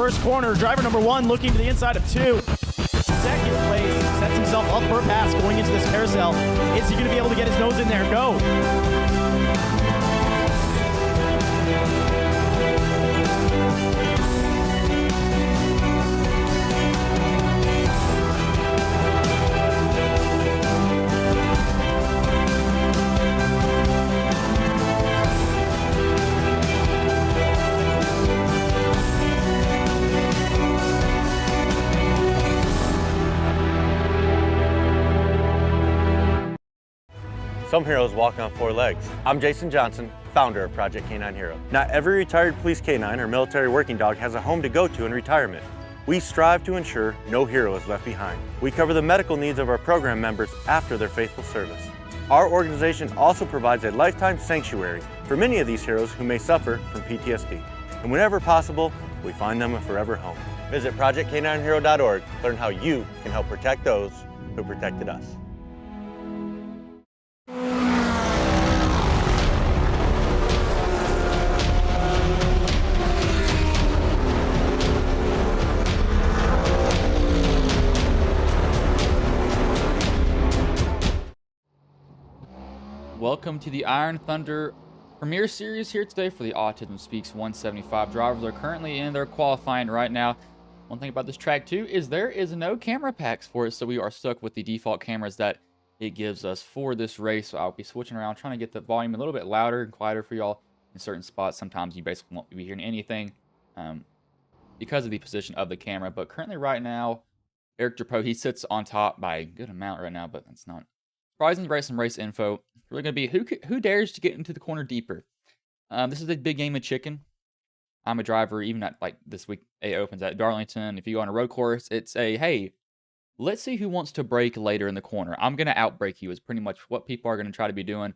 first corner. Driver number 1 looking to the inside of 2. Second place, sets himself up for a pass going into this carousel. Is he going to be able to get his nose in there? Go. Some heroes walk on 4 legs. I'm Jason Johnson, founder of Project K9 Hero. Not every retired police K9 or military working dog has a home to go to in retirement. We strive to ensure no hero is left behind. We cover the medical needs of our program members after their faithful service. Our organization also provides a lifetime sanctuary for many of these heroes who may suffer from PTSD. And whenever possible, we find them a forever home. Visit ProjectK9Hero.org to learn how you can help protect those who protected us. Welcome to the Iron Thunder Premier Series here today for the Autism Speaks 175 drivers are currently in their qualifying right now. One thing about this track too is there is no camera packs for it, so we are stuck with the default cameras that it gives us for this race. So I'll be switching around, trying to get the volume a little bit louder and quieter for y'all in certain spots. Sometimes you basically won't be hearing anything because of the position of the camera. But currently right now, Eric Drapeau, he sits on top by a good amount right now, but that's not surprising. Race info. Really going to be who dares to get into the corner deeper. This is a big game of chicken. I'm a driver, even at like this week it opens at Darlington. If you go on a road course, it's a hey, let's see who wants to brake later in the corner. I'm going to outbrake you is pretty much what people are going to try to be doing.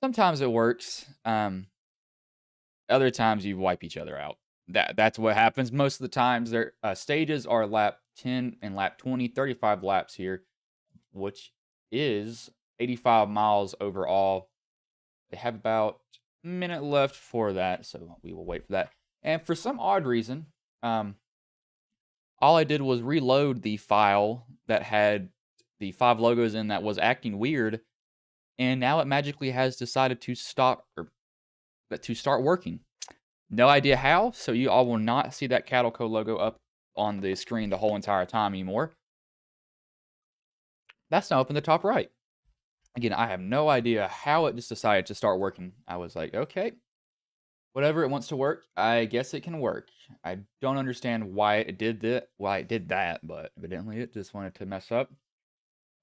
Sometimes it works. Other times you wipe each other out. That's what happens most of the times. Their stages are lap 10 and lap 20, 35 laps here, which is 85 miles overall. They have about a minute left for that, so we will wait for that. And for some odd reason, all I did was reload the file that had the 5 logos in that was acting weird, and now it magically has decided to stop or to start working. No idea how, so you all will not see that Cattle Co logo up on the screen the whole entire time anymore. That's now up in the top right. Again, I have no idea how it just decided to start working. I was like, okay, whatever it wants to work, I guess it can work. I don't understand why it did that, but evidently it just wanted to mess up.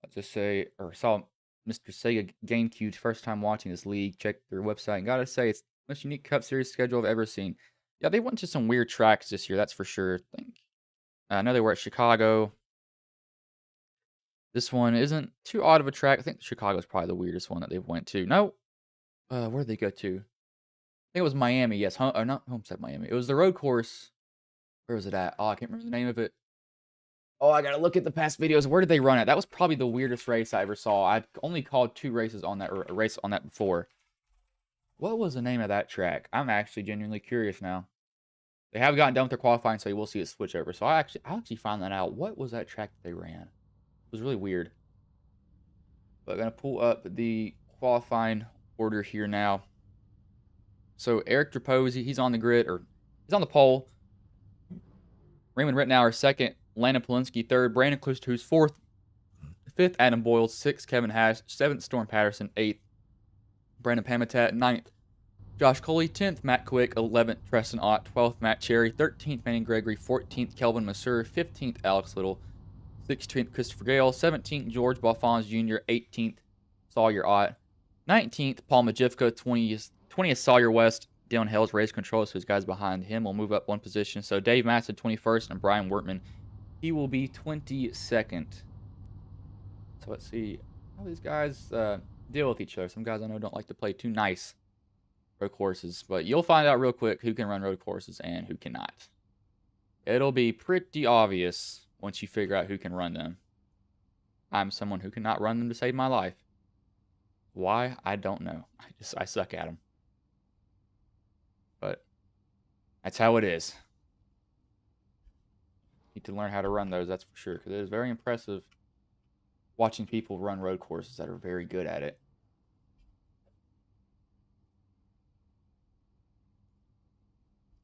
Let's just say, or saw Mr. Sega GameCube first time watching this league, checked their website, and gotta say, it's the most unique Cup Series schedule I've ever seen. Yeah, they went to some weird tracks this year, that's for sure. I know they were at Chicago. This one isn't too odd of a track. I think Chicago is probably the weirdest one that they've went to. No. Where did they go to? I think it was Miami, yes. Or not Homestead, Miami. It was the road course. Where was it at? Oh, I can't remember the name of it. Oh, I gotta look at the past videos. Where did they run it? That was probably the weirdest race I ever saw. I've only called 2 races on that, or a race on that before. What was the name of that track? I'm actually genuinely curious now. They have gotten done with their qualifying, so you will see it switch over. So I'll actually find that out. What was that track that they ran? It was really weird. But I'm going to pull up the qualifying order here now. So Eric Drapeau, he's on the grid, or he's on the pole. Raymond Rittenauer, second. Landon Polinsky, third. Brandon Cluster, who's fourth. Fifth, Adam Boyle. Sixth, Kevin Hash. Seventh, Storm Patterson. Eighth, Brandon Pamitat. Ninth, Josh Coley. 10th, Matt Quick. 11th, Treston Ott. 12th, Matt Cherry. 13th, Manning Gregory. 14th, Kelvin Masur. 15th, Alex Little. 16th, Christopher Gale. 17th, George Balfons Jr. 18th, Sawyer Ott. 19th, Paul Majivka. 20th, Sawyer West. Dylan Hales, race control, so his guys behind him will move up one position. So Dave Matson, 21st, and Brian Wortman, he will be 22nd. So let's see how these guys deal with each other. Some guys I know don't like to play too nice road courses, but you'll find out real quick who can run road courses and who cannot. It'll be pretty obvious once you figure out who can run them. I'm someone who cannot run them to save my life. Why? I don't know. I suck at them. But that's how it is. Need to learn how to run those, that's for sure, because it is very impressive watching people run road courses that are very good at it.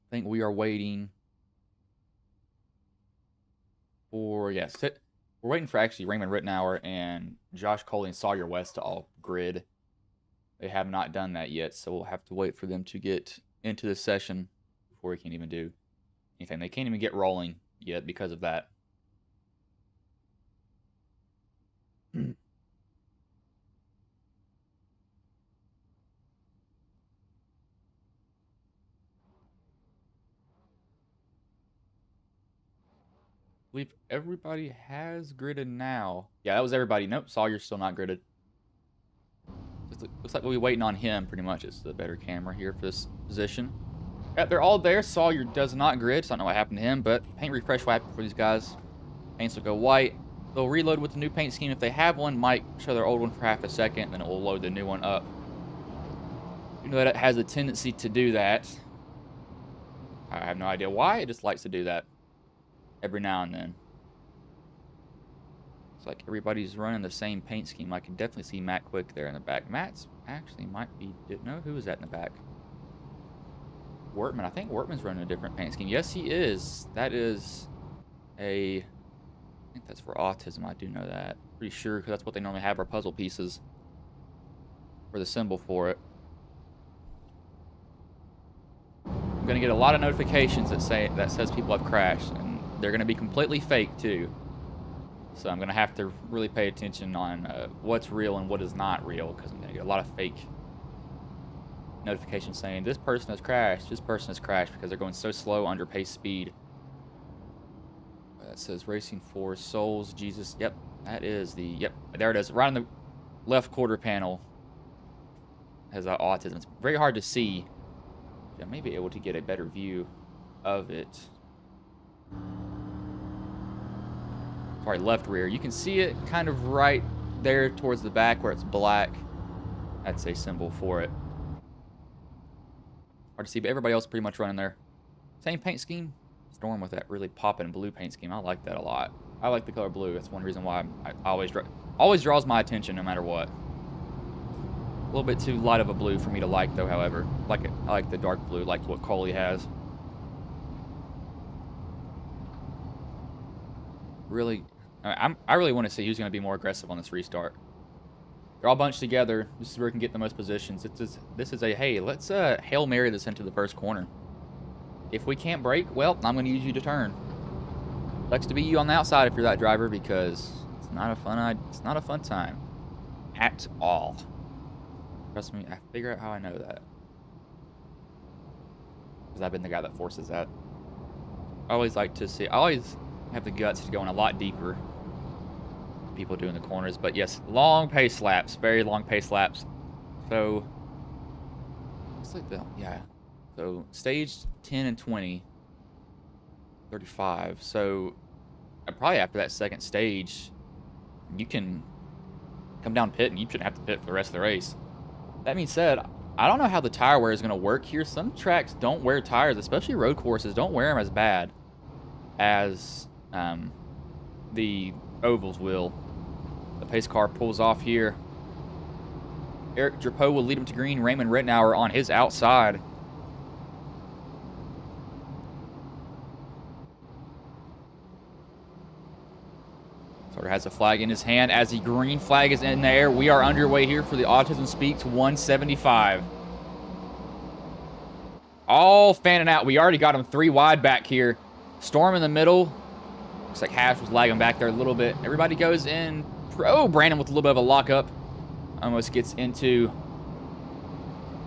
I think we are waiting for, yes, we're waiting for actually Raymond Rittenauer and Josh Coley and Sawyer West to all grid. They have not done that yet, so we'll have to wait for them to get into the session before we can even do anything. They can't even get rolling yet because of that. I believe everybody has gridded now. Yeah, that was everybody. Nope, Sawyer's still not gridded. Looks like we'll be waiting on him, pretty much. It's the better camera here for this position. Yeah, they're all there. Sawyer does not grid, so I don't know what happened to him, but paint refresh will happen for these guys. Paints will go white. They'll reload with the new paint scheme if they have one. Might show their old one for half a second, then it will load the new one up. You know that it has a tendency to do that. I have no idea why. It just likes to do that every now and then. It's like everybody's running the same paint scheme. I can definitely see Matt Quick there in the back. Matt's actually might be... No, who is that in the back? Wortman. I think Wortman's running a different paint scheme. Yes, he is. That is a... I think that's for Autism. I do know that. Pretty sure, because that's what they normally have our puzzle pieces for the symbol for it. I'm going to get a lot of notifications that says people have crashed, and they're going to be completely fake too. So I'm going to have to really pay attention on what's real and what is not real, because I'm going to get a lot of fake notifications saying this person has crashed, because they're going so slow under pace speed. That says Racing for Souls, Jesus. Yep, that is the, yep, there it is. Right on the left quarter panel has Autism. It's very hard to see. I may be able to get a better view of it. Sorry, left rear. You can see it kind of right there towards the back where it's black. That's a symbol for it. Hard to see, but everybody else pretty much running there. Same paint scheme. Storm with that really popping blue paint scheme. I like that a lot. I like the color blue. That's one reason why I always draws my attention no matter what. A little bit too light of a blue for me to like, though, however. I like the dark blue, like what Coley has. Really, I really want to see who's going to be more aggressive on this restart. They're all bunched together. This is where we can get the most positions. This is a, hey, let's Hail Mary this into the first corner. If we can't break, well, I'm going to use you to turn. Sucks to be you on the outside if you're that driver, because it's not a fun time at all. Trust me, I figure out how I know that, because I've been the guy that forces that. I always like to see, I always have the guts to go in a lot deeper. People do in the corners, but yes, long pace laps, very long pace laps. So, it's like the, yeah. So, stage 10 and 20, 35. So, probably after that second stage, you can come down pit and you shouldn't have to pit for the rest of the race. That being said, I don't know how the tire wear is going to work here. Some tracks don't wear tires, especially road courses, don't wear them as bad as the ovals will. The pace car pulls off here. Eric Drapeau will lead him to green. Raymond Rittenauer on his outside. Sort of has a flag in his hand. As the green flag is in the air, we are underway here for the Autism Speaks 175. All fanning out. We already got him 3 wide back here. Storm in the middle. Looks like Hash was lagging back there a little bit. Everybody goes in. Oh, Brandon with a little bit of a lockup. Almost gets into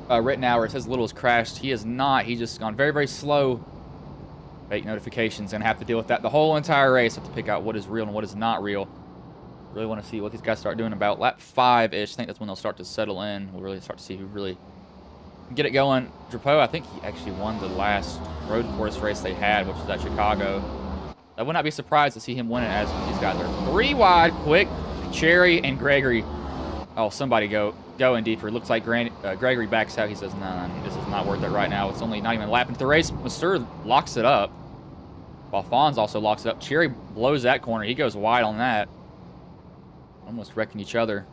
Rittenauer. It says Little has crashed. He has not. He's just gone very, very slow. Fake notifications, and have to deal with that the whole entire race. Have to pick out what is real and what is not real. Really want to see what these guys start doing about lap 5-ish. I think that's when they'll start to settle in. We'll really start to see who really can get it going. Drapeau, I think he actually won the last road course race they had, which was at Chicago. I would not be surprised to see him win it, as these guys are 3 wide, quick. Cherry and Gregory. Oh, somebody going deeper. Looks like Gregory backs out. He says, no, this is not worth it right now. It's only not even a lap into the race. Masur locks it up. While Fonz also locks it up. Cherry blows that corner. He goes wide on that. Almost wrecking each other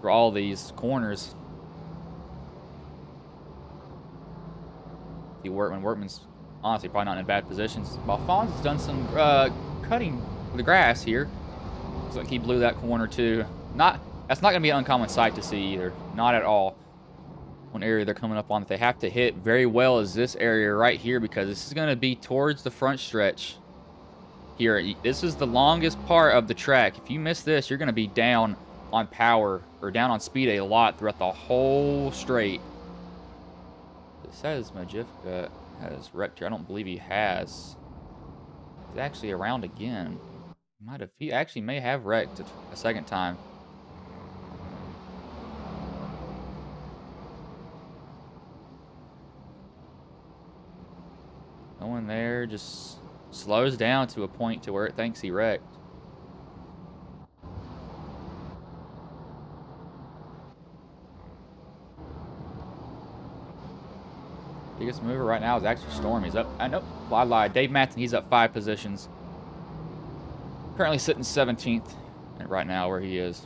for all these corners. See Workman's honestly probably not in bad positions. While Fonz has done some cutting the grass here. Looks like he blew that corner too. That's not going to be an uncommon sight to see either. Not at all. One area they're coming up on that they have to hit very well is this area right here, because this is going to be towards the front stretch here. This is the longest part of the track. If you miss this, you're going to be down on power or down on speed a lot throughout the whole straight. It says Majivka has wrecked here. I don't believe he has. He's actually around again. He actually may have wrecked a second time. No one there, just slows down to a point to where it thinks he wrecked. Biggest mover right now is actually Storm. He's up. I know. I lied. Dave Matson, he's up 5 positions. Currently sitting 17th right now where he is.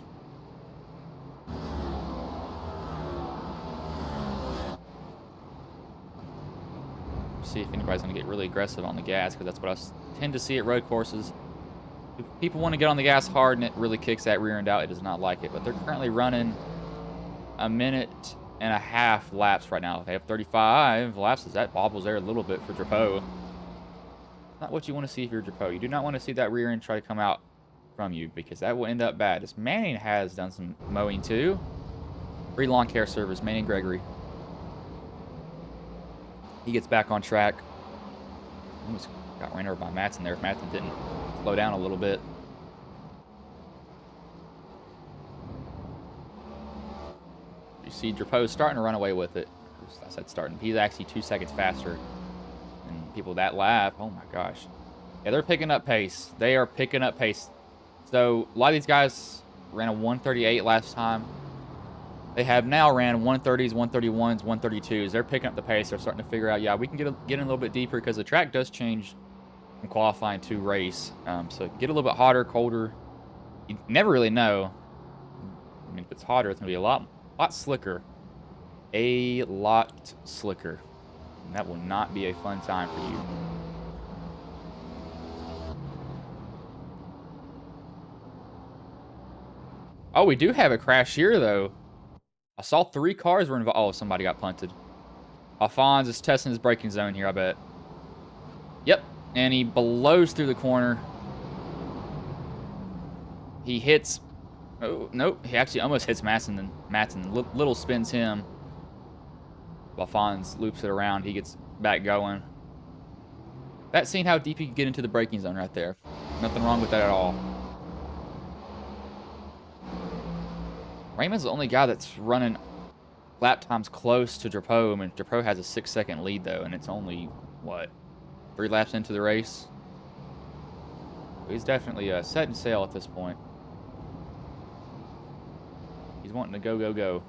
See if anybody's going to get really aggressive on the gas, because that's what I tend to see at road courses. If people want to get on the gas hard and it really kicks that rear end out, it does not like it. But they're currently running 1.5 minutes laps right now. They have 35 laps. That bobbles there a little bit for Drapeau. Not what you want to see if you're Drapeau. You do not want to see that rear end try to come out from you, because that will end up bad. This Manning has done some mowing too. Free lawn care service, Manning Gregory. He gets back on track. Almost got ran over by Matson there if Matson didn't slow down a little bit. You see Drapeau starting to run away with it. I said starting. He's actually 2 seconds faster than people that lap. Oh my gosh. Yeah, they're picking up pace. They are picking up pace. So a lot of these guys ran a 138 last time. They have now ran 130s, 131s, 132s. They're picking up the pace. They're starting to figure out, yeah, we can get in a little bit deeper, because the track does change from qualifying to race. So get a little bit hotter, colder. You never really know. I mean, if it's hotter, it's going to be a lot slicker. A lot slicker. And that will not be a fun time for you. Oh, we do have a crash here, though. I saw 3 cars were involved. Oh, somebody got punted. Alphonse is testing his braking zone here, I bet. Yep, and he blows through the corner. He hits... Oh, nope. He actually almost hits Matson. Little spins him. Alphonse loops it around. He gets back going. That's seeing how deep you can get into the braking zone right there. Nothing wrong with that at all. Raymond's the only guy that's running lap times close to Drapeau. I mean, Drapeau has a 6-second lead, though, and it's only, what, 3 laps into the race? He's definitely setting sail at this point. He's wanting to go, go, go.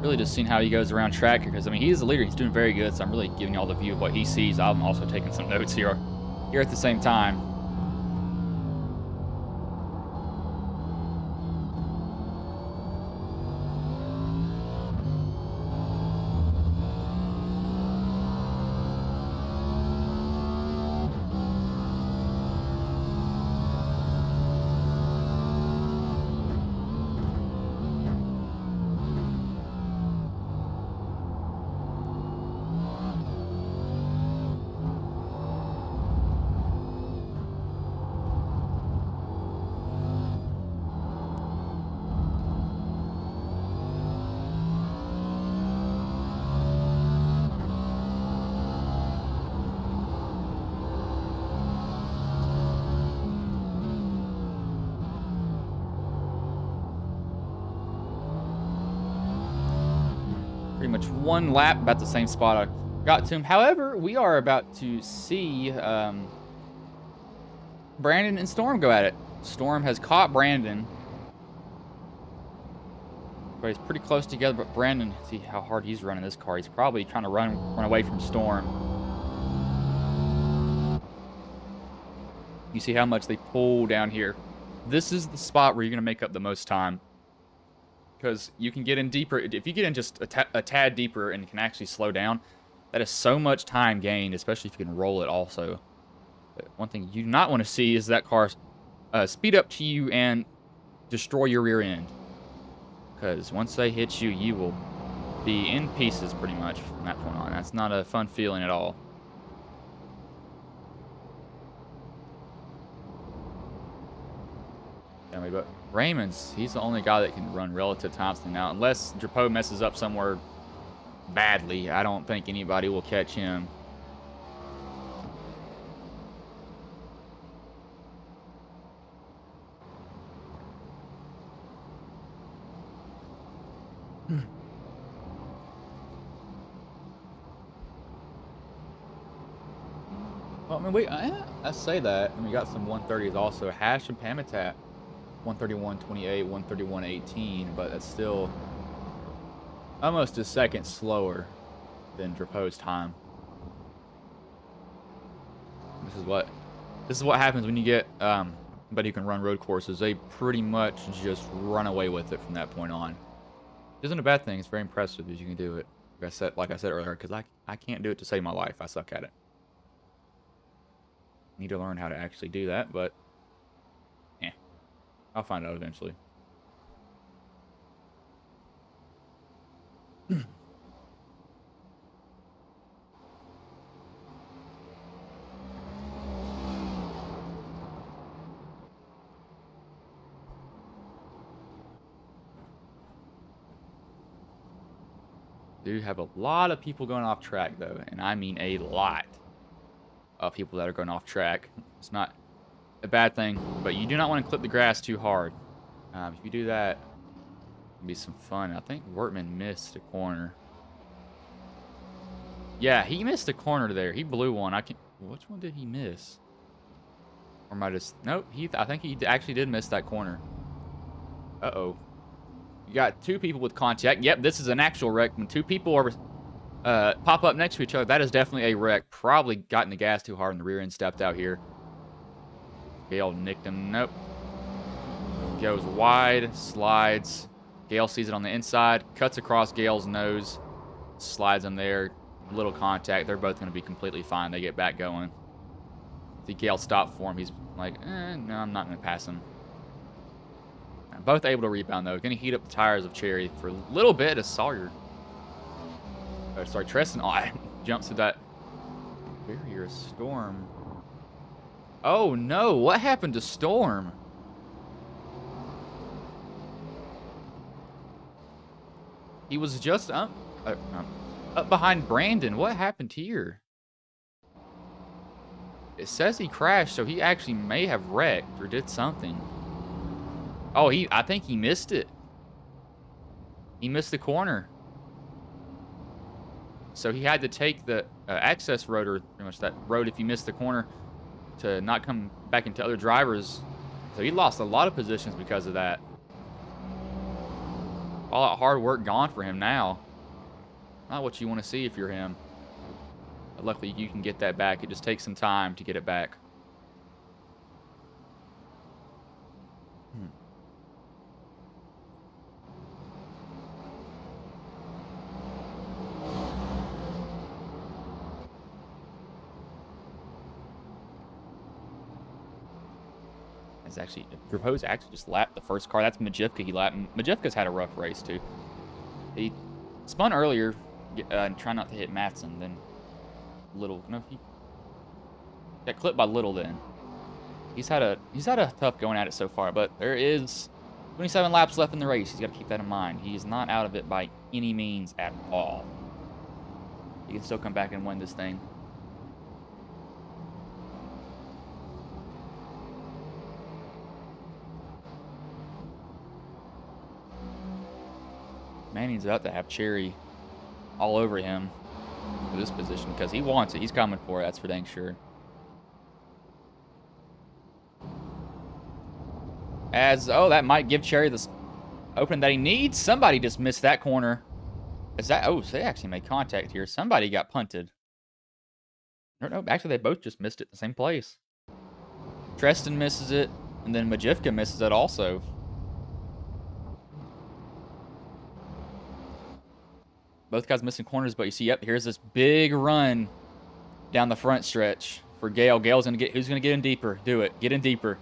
Really just seeing how he goes around track here, because I mean he is the leader. He's doing very good, so I'm really giving y'all the view of what he sees. I'm also taking some notes here at the same time. Pretty much one lap, about the same spot I got to him. However, we are about to see Brandon and Storm go at it. Storm has caught Brandon. But he's pretty close together, but Brandon, see how hard he's running this car. He's probably trying to run away from Storm. You see how much they pull down here. This is the spot where you're going to make up the most time. Because you can get in deeper. If you get in just a tad deeper and can actually slow down, that is so much time gained, especially if you can roll it also. But one thing you do not want to see is that car speed up to you and destroy your rear end. Because once they hit you, you will be in pieces pretty much from that point on. That's not a fun feeling at all. Anyway, but Raymond's, he's the only guy that can run relative times now. Unless Drapeau messes up somewhere badly, I don't think anybody will catch him. Well, I mean, I say that, and we got some 130s also. Hash and Pamitat, 131.28, 131.18, but that's still almost a second slower than Drapeau's time. This is what happens when you get somebody who can run road courses. They pretty much just run away with it from that point on. It isn't a bad thing. It's very impressive if you can do it. Like I said earlier, because I can't do it to save my life. I suck at it. Need to learn how to actually do that, but I'll find out eventually. Do have a lot of people going off track though, and I mean a lot of people that are going off track. It's not a bad thing, but you do not want to clip the grass too hard. If you do that, it'll be some fun. I think Wortman missed a corner. Yeah, he missed a corner there. He blew one. Which one did he miss? Or am I just... Nope. I think he actually did miss that corner. Uh-oh. You got two people with contact. Yep, this is an actual wreck. When two people are pop up next to each other, that is definitely a wreck. Probably got in the gas too hard and the rear end stepped out here. Gale nicked him. Nope. Goes wide, slides. Gale sees it on the inside, cuts across Gale's nose, slides him there. Little contact. They're both going to be completely fine. They get back going. The Gale stopped for him. He's like, no, I'm not going to pass him. Both able to rebound, though. Going to heat up the tires of Cherry for a little bit as Sawyer. Sorry, Treston. Oh, jumps to that barrier of Storm. Oh, no. What happened to Storm? He was just up behind Brandon. What happened here? It says he crashed, so he actually may have wrecked or did something. Oh, I think he missed it. He missed the corner. So he had to take the access road, or pretty much that road if you missed the corner, to not come back into other drivers. So he lost a lot of positions because of that. All that hard work gone for him now. Not what you want to see if you're him. But luckily, you can get that back. It just takes some time to get it back. It's actually, Propose actually just lapped the first car. That's Majivka he lapped. Majivka's had a rough race, too. He spun earlier, trying not to hit Matson, then Little. No, he got clipped by Little then. He's had a tough going at it so far, but there is 27 laps left in the race. He's got to keep that in mind. He's not out of it by any means at all. He can still come back and win this thing. Manning's about to have Cherry all over him for this position because he wants it. He's coming for it. That's for dang sure. That might give Cherry the opening that he needs. Somebody just missed that corner. So they actually made contact here. Somebody got punted. No, actually they both just missed it in the same place. Treston misses it, and then Majivka misses it also. Both guys missing corners, but you see, yep, here's this big run down the front stretch for Gale. Gale's going to get, who's going to get in deeper? Do it. Get in deeper.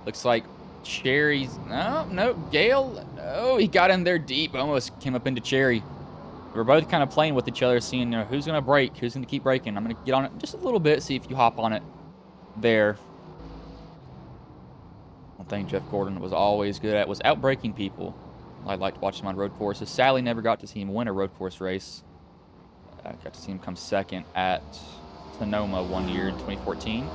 Looks like Cherry's, no, Gale, he got in there deep. Almost came up into Cherry. We're both kind of playing with each other, seeing who's going to break, who's going to keep breaking. I'm going to get on it just a little bit, see if you hop on it there. One thing Jeff Gordon was always good at was outbraking people. I liked watching him on road courses. Sadly, never got to see him win a road course race. I got to see him come second at Sonoma one year in 2014.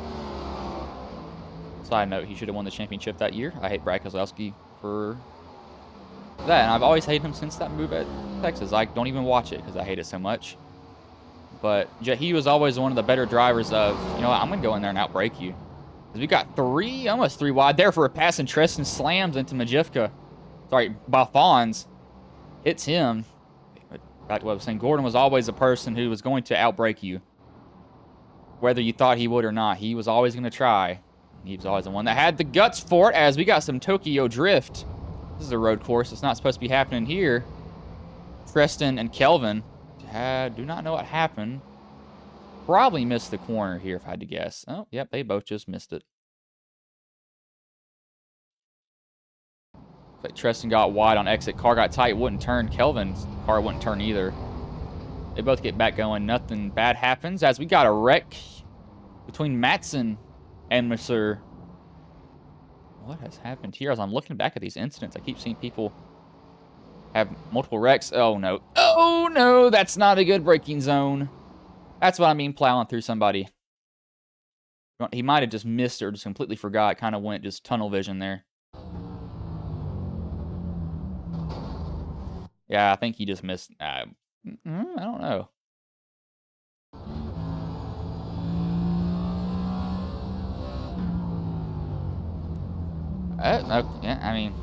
Side note, he should have won the championship that year. I hate Brad Keselowski for that, and I've always hated him since that move at Texas. I don't even watch it because I hate it so much. But he was always one of the better drivers of, you know what, I'm going to go in there and outbrake you. Because we got almost three wide there for a pass, and Treston slams into Majivka. Sorry, Balfons hits him. But back to what I was saying, Gordon was always a person who was going to outbrake you. Whether you thought he would or not, he was always going to try. He was always the one that had the guts for it, as we got some Tokyo drift. This is a road course. It's not supposed to be happening here. Treston and Kelvin do not know what happened. Probably missed the corner here, if I had to guess. Oh, yep, they both just missed it. Like Treston got wide on exit. Car got tight, wouldn't turn. Kelvin's car wouldn't turn either. They both get back going. Nothing bad happens as we got a wreck between Matson and Mercer. What has happened here? As I'm looking back at these incidents, I keep seeing people have multiple wrecks. Oh, no. Oh, no. That's not a good braking zone. That's what I mean, plowing through somebody. He might have just missed or just completely forgot. Kind of went just tunnel vision there. Yeah, I think he just missed. I don't know. Yeah, I mean,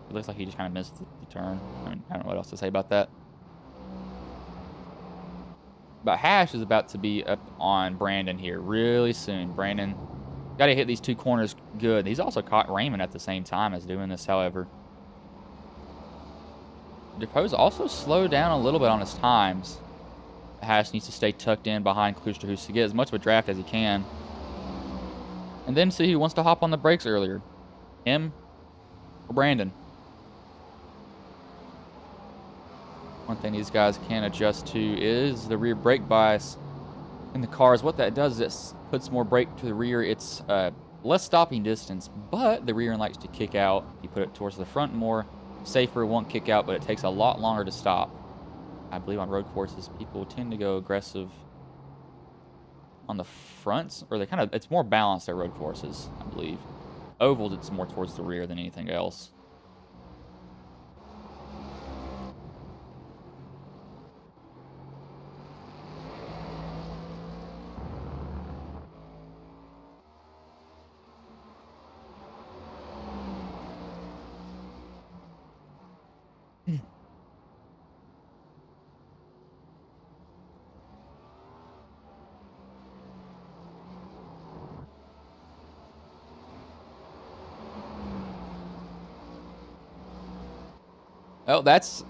it looks like he just kind of missed the turn. I mean, I don't know what else to say about that. But Hash is about to be up on Brandon here really soon. Brandon got to hit these two corners good. He's also caught Raymond at the same time as doing this, however. DePose also slowed down a little bit on his times. Hash needs to stay tucked in behind Klusterhuis to get as much of a draft as he can. And then see who wants to hop on the brakes earlier. Him or Brandon. One thing these guys can adjust to is the rear brake bias in the cars. What that does is it puts more brake to the rear. It's less stopping distance, but the rear end likes to kick out. If you put it towards the front more, safer, it won't kick out, but it takes a lot longer to stop. I believe on road courses, people tend to go aggressive on the fronts, or they it's more balanced at road courses, I believe. Ovals, it's more towards the rear than anything else. Oh,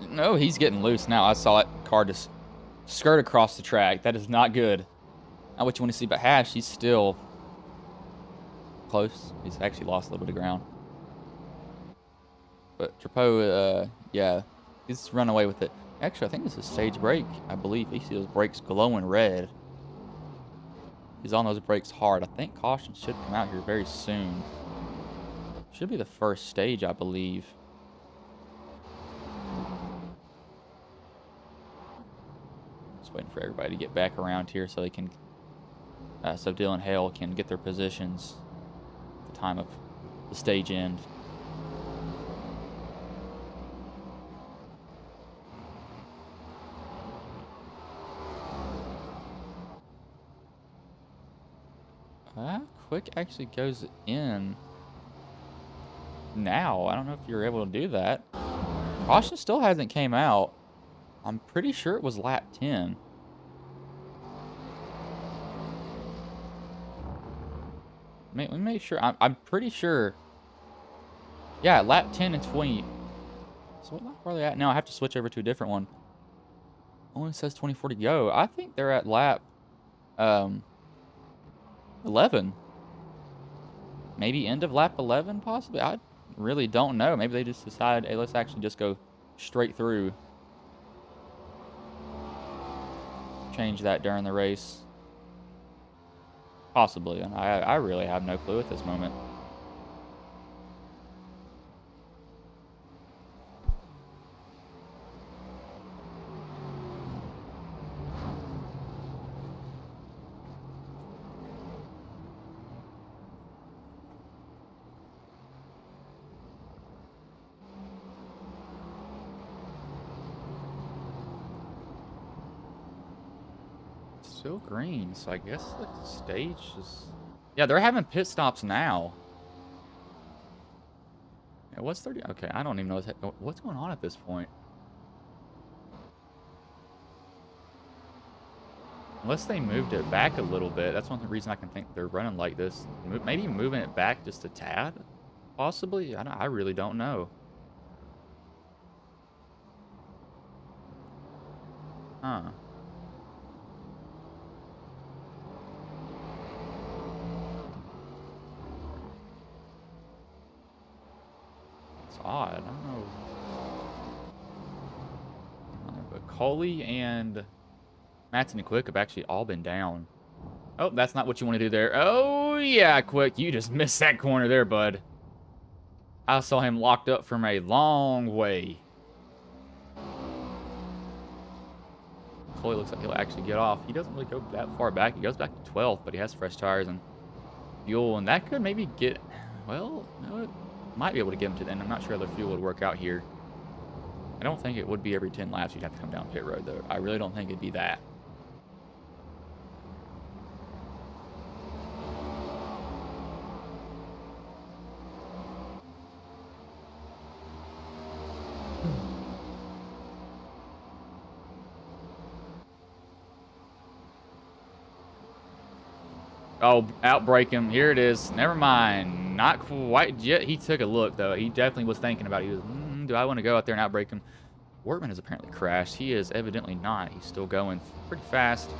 no, he's getting loose now. I saw that car just skirt across the track. That is not good. Not what you want to see, but Hash, he's still close. He's actually lost a little bit of ground. But Trapo, yeah, he's run away with it. Actually, I think this is stage brake, I believe. You see those brakes glowing red. He's on those brakes hard. I think caution should come out here very soon. Should be the first stage, I believe. Just waiting for everybody to get back around here so they can, so Dylan Hale can get their positions at the time of the stage end. Quick actually goes in now. I don't know if you're able to do that. Caution still hasn't came out. I'm pretty sure it was lap 10. Let me make sure. I'm pretty sure. Yeah, lap 10 and 20. So what lap are they at now? I have to switch over to a different one. Only says 24 to go. I think they're at lap 11. Maybe end of lap 11, possibly. I really don't know. Maybe they just decided, hey, let's actually just go straight through. Change that during the race. Possibly. And I really have no clue at this moment. Still green, so I guess the stage is... Yeah, they're having pit stops now. Yeah, what's 30? Okay, I don't even know what's going on at this point. Unless they moved it back a little bit. That's one reason I can think they're running like this. Maybe moving it back just a tad? Possibly? I really don't know. Huh. Odd. I don't know. But Coley and Matson and Quick have actually all been down. Oh, that's not what you want to do there. Oh, yeah, Quick. You just missed that corner there, bud. I saw him locked up from a long way. Coley looks like he'll actually get off. He doesn't really go that far back. He goes back to 12th, but he has fresh tires and fuel, and that could maybe get... Well, no, it might be able to get him to the end. I'm not sure how the fuel would work out here. I don't think it would be every 10 laps you'd have to come down pit road, though. I really don't think it'd be that. Oh, outbrake him. Here it is. Never mind. Not quite yet. He took a look, though. He definitely was thinking about it. He was, do I want to go out there and outbrake him? Workman has apparently crashed. He is evidently not. He's still going pretty fast.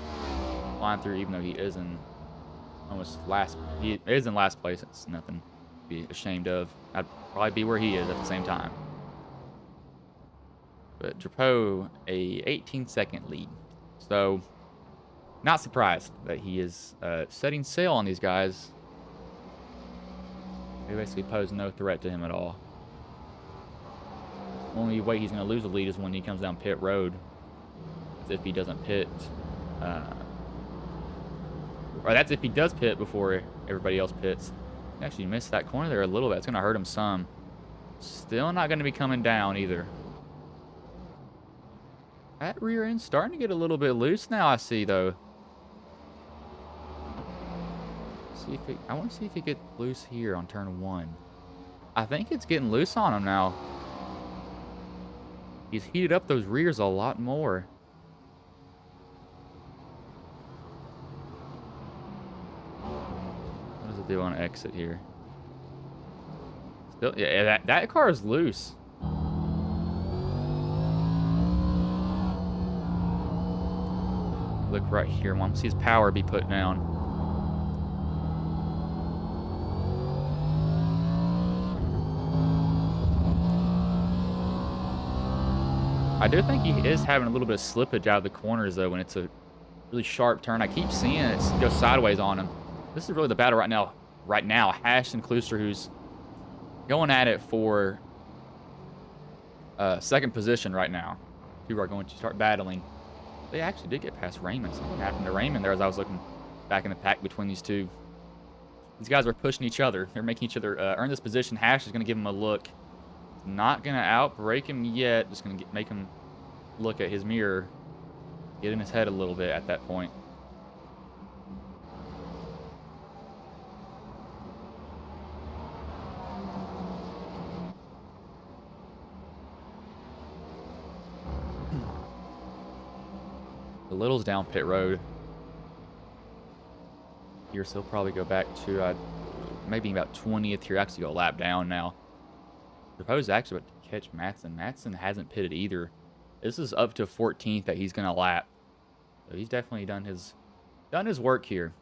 Flying through, even though he is in almost last. He is in last place. It's nothing to be ashamed of. I'd probably be where he is at the same time. But Drapeau, a 18-second lead. So... not surprised that he is setting sail on these guys. They basically pose no threat to him at all. Only way he's going to lose the lead is when he comes down pit road. As if he doesn't pit. Or that's if he does pit before everybody else pits. Actually missed that corner there a little bit. It's going to hurt him some. Still not going to be coming down either. That rear end's starting to get a little bit loose now, I see, though. I want to see if he gets loose here on turn 1. I think it's getting loose on him now. He's heated up those rears a lot more. What does it do on exit here? Still, yeah, that car is loose. right here. I want to see his power be put down. I do think he is having a little bit of slippage out of the corners, though, when it's a really sharp turn. I keep seeing it go sideways on him. This is really the battle right now. Hash and Klooster, who's going at it for second position right now. People are going to start battling. They actually did get past Raymond. Something happened to Raymond there as I was looking back in the pack between these two. These guys are pushing each other. They're making each other earn this position. Hash is going to give him a look. Not going to outbreak him yet. Just going to make him look at his mirror. Get in his head a little bit at that point. The Little's down pit road. Here, so he'll probably go back to maybe about 20th here. Actually go a lap down now. Propose actually about to catch Matson. Matson hasn't pitted either. This is up to 14th that he's going to lap. So he's definitely done his work here.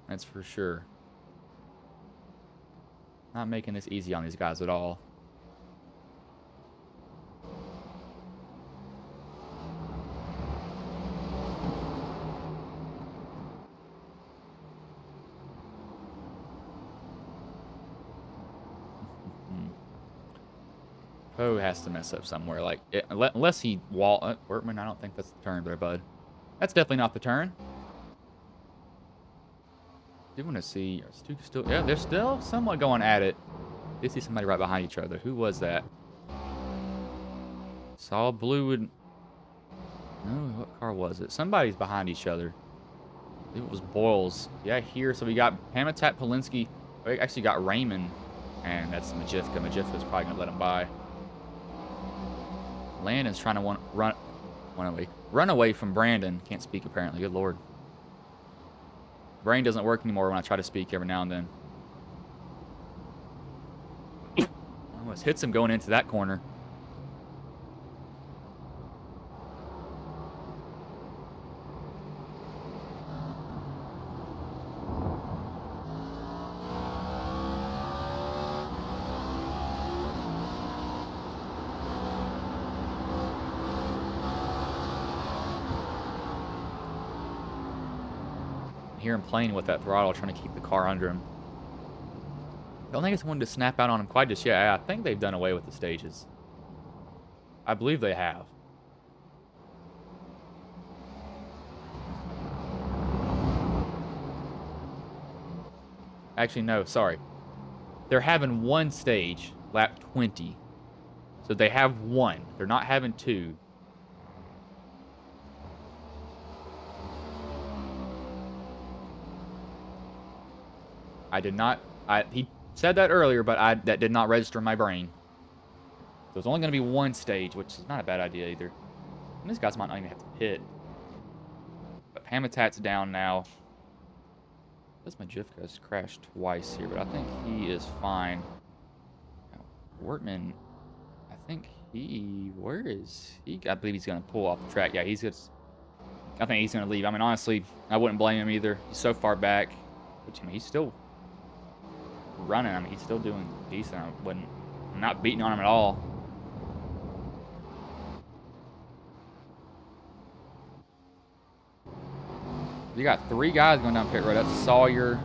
That's for sure. Not making this easy on these guys at all. Poe has to mess up somewhere, like unless he Workman. I don't think that's the turn there, bud. That's definitely not the turn. Do want to see? Yeah, they're still somewhat going at it. Did see somebody right behind each other. Who was that? Saw blue and no, what car was it? Somebody's behind each other. I believe it was Boyles. Yeah, here. So we got Hamatat, Polinsky. We actually got Raymond, and that's Majivka. Majivka's probably gonna let him by. Landon's trying to run away from Brandon. Can't speak apparently. Good lord. Brain doesn't work anymore when I try to speak every now and then. Almost hits him going into that corner. Hear him playing with that throttle, trying to keep the car under him. I don't think it's wanted to snap out on him quite just yet. I think they've done away with the stages. I believe they have. Actually, no, sorry. They're having one stage, lap 20. So they have one. They're not having two. He said that earlier, but that did not register in my brain. So it's only going to be one stage, which is not a bad idea either. And these guys might not even have to pit. But Hamatat's down now. This Majivka has crashed twice here, but I think he is fine. Now, Wortman, I think where is he? I believe he's going to pull off the track. Yeah, I think he's going to leave. I mean, honestly, I wouldn't blame him either. He's so far back. Which, I mean, he's still running. I mean, he's still doing decent. I'm not beating on him at all. You got three guys going down pit road. That's Sawyer,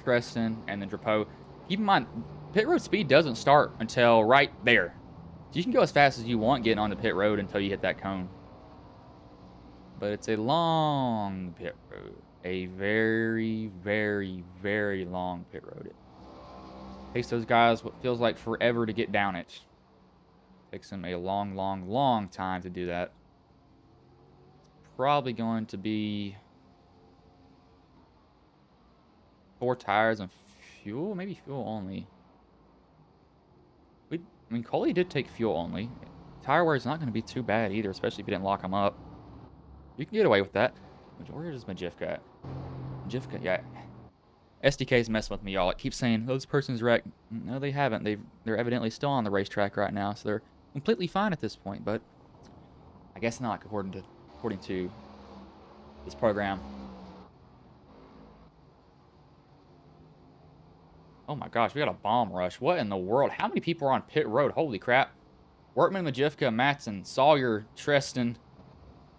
Treston, and then Drapeau. Keep in mind, pit road speed doesn't start until right there. So you can go as fast as you want getting on the pit road until you hit that cone. But it's a long pit road. A very, very, very long pit road. It takes those guys what feels like forever to get down it. Takes them a long, long, long time to do that. It's probably going to be 4 tires and fuel, maybe fuel only. I mean, Coley did take fuel only. Tire wear is not going to be too bad either, especially if you didn't lock them up. You can get away with that. Where is Majivka at? Majivka, yeah. SDK's messing with me, y'all. It keeps saying, oh, this person's wrecked. No, they haven't. They're evidently still on the racetrack right now, so they're completely fine at this point, but I guess not, according to this program. Oh my gosh, we got a bomb rush. What in the world? How many people are on pit road? Holy crap. Workman, Majivka, Matson, Sawyer, Tristan,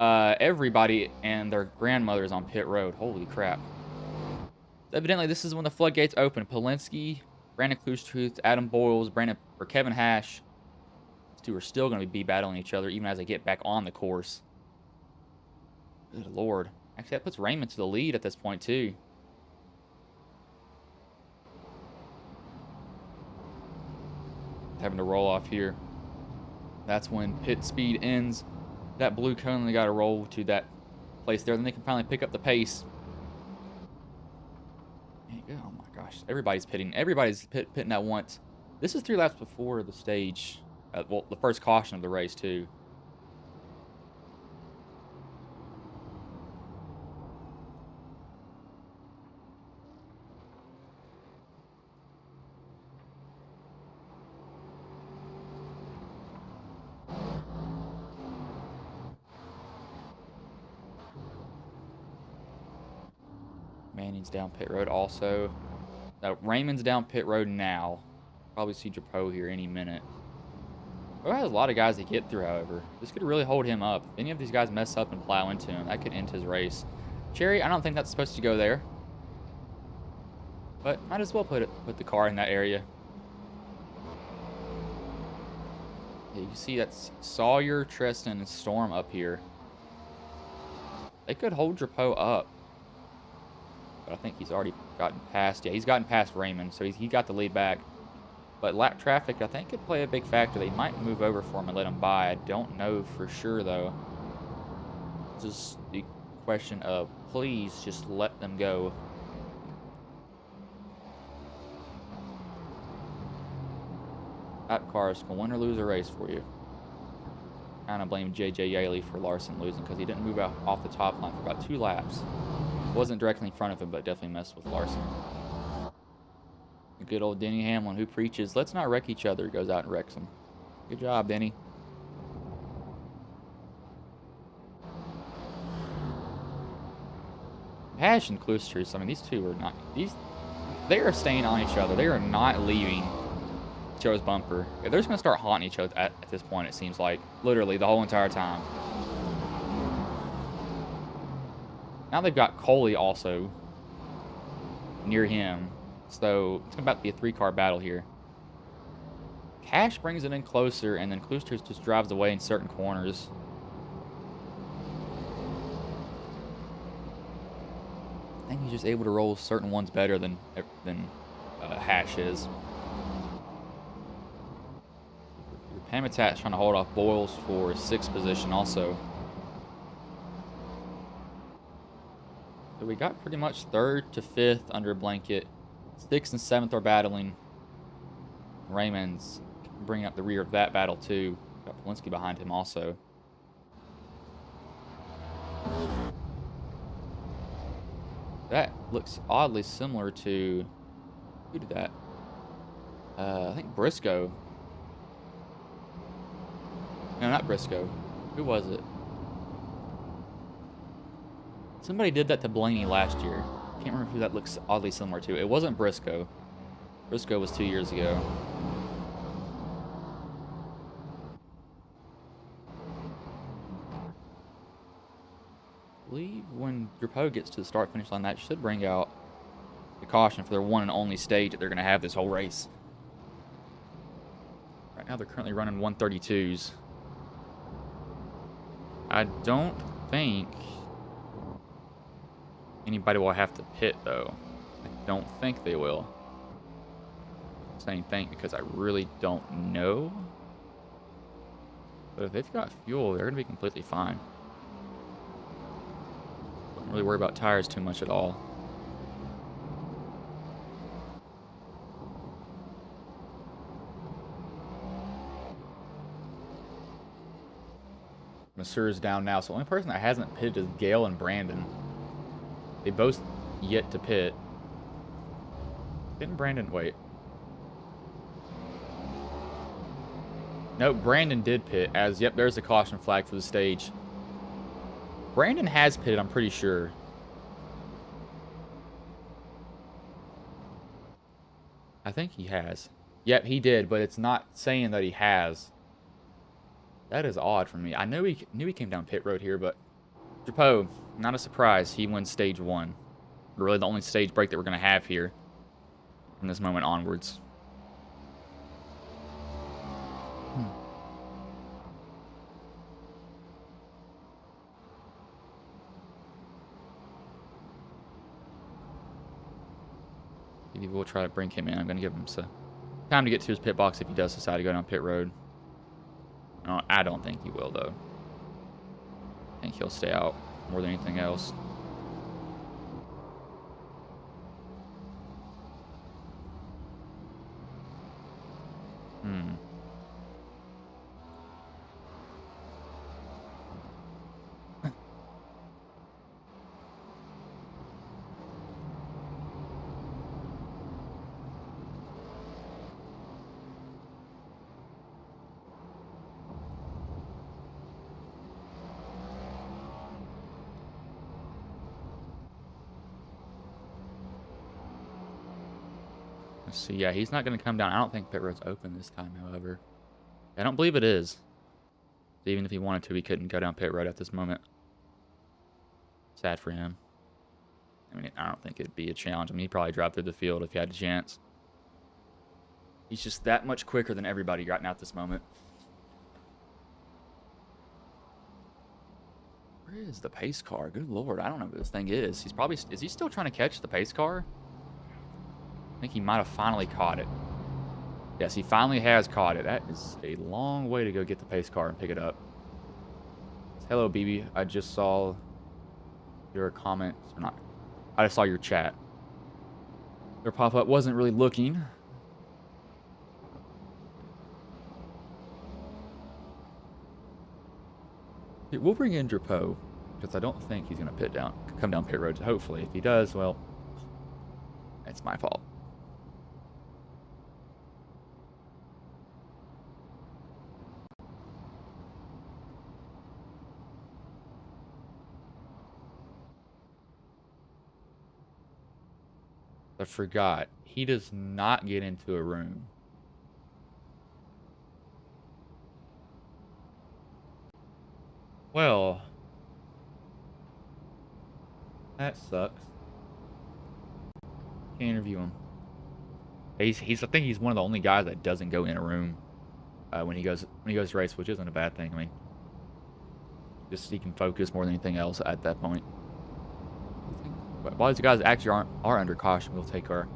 everybody and their grandmothers on pit road. Holy crap. Evidently, this is when the floodgates open. Polinsky, Brandon Klustruth, Adam Boyles, Kevin Hash. These two are still going to be battling each other even as they get back on the course. Good lord. Actually, that puts Raymond to the lead at this point, too. Having to roll off here. That's when pit speed ends. That blue cone, they got to roll to that place there. Then they can finally pick up the pace. Oh my gosh. Everybody's pitting. Everybody's pitting at once. This is 3 laps before the stage. Well, the first caution of the race, too. Manning's down pit road also. Now, Raymond's down pit road now. Probably see Drapeau here any minute. Drapeau has a lot of guys to get through, however. This could really hold him up. If any of these guys mess up and plow into him, that could end his race. Cherry, I don't think that's supposed to go there. But might as well put the car in that area. Yeah, you can see that's Sawyer, Tristan, and Storm up here. They could hold Drapeau up. But I think he's already gotten past. Yeah, he's gotten past Raymond, so he got the lead back. But lap traffic, I think, could play a big factor. They might move over for him and let him by. I don't know for sure, though. Just the question of, please just let them go. That car is going to win or lose a race for you. Kind of blame J.J. Yaley for Larson losing because he didn't move out off the top line for about 2 laps. Wasn't directly in front of him, but definitely messed with Larson. The good old Denny Hamlin, who preaches, let's not wreck each other, goes out and wrecks him. Good job, Denny. Hash and Klusters, I mean, these two are not... They are staying on each other. They are not leaving each other's bumper. They're just going to start haunting each other at this point, it seems like. Literally, the whole entire time. Now they've got Coley also near him. So it's about to be a 3-car battle here. Cash brings it in closer, and then Klusters just drives away in certain corners. I think he's just able to roll certain ones better than Hash is. Pamitat's trying to hold off Boyles for 6th position also. So we got pretty much 3rd to 5th under a blanket. 6th and 7th are battling. Raymond's bringing up the rear of that battle too. Got Polinsky behind him also. That looks oddly similar to... Who did that? I think Briscoe. No, not Briscoe. Who was it? Somebody did that to Blaney last year. Can't remember who that looks oddly similar to. It wasn't Briscoe. Briscoe was 2 years ago. I believe when Drapeau gets to the start-finish line, that should bring out the caution for their one and only stage that they're going to have this whole race. Right now, they're currently running 132s. I don't think anybody will have to pit, though. I don't think they will. I'm saying think because I really don't know. But if they've got fuel, they're going to be completely fine. Don't really worry about tires too much at all. Massur's down now, so the only person that hasn't pitted is Gale and Brandon. They both yet to pit. Didn't Brandon wait? No, Brandon did pit as, yep, there's a caution flag for the stage. Brandon has pitted, I'm pretty sure. I think he has. Yep, he did, but it's not saying that he has. That is odd for me. I knew he came down pit road here, but Drapeau, not a surprise. He wins stage 1. Really the only stage break that we're going to have here from this moment onwards. Maybe we'll try to bring him in. I'm going to give him some time to get to his pit box if he does decide to go down pit road. No, I don't think he will, though. I think he'll stay out more than anything else. Let's see. Yeah, he's not going to come down. I don't think pit road's open this time, however. I don't believe it is. Even if he wanted to, he couldn't go down pit road at this moment. Sad for him. I mean, I don't think it'd be a challenge. I mean, he'd probably drive through the field if he had a chance. He's just that much quicker than everybody right now at this moment. Where is the pace car? Good lord, I don't know what this thing is. He's probably... Is he still trying to catch the pace car? I think he might have finally caught it. Yes, he finally has caught it. That is a long way to go get the pace car and pick it up. Hello, BB. I just saw your comments. Or not. I just saw your chat. Your pop-up wasn't really looking. We'll bring in Drapeau, because I don't think he's going to come down pit road. Hopefully. If he does, well, it's my fault. I forgot. He does not get into a room. Well, that sucks. Can't interview him. I think he's one of the only guys that doesn't go in a room when he goes to race, which isn't a bad thing. I mean, just he can focus more than anything else at that point. But while these guys actually are under caution, we'll take our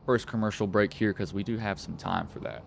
first commercial break here because we do have some time for that.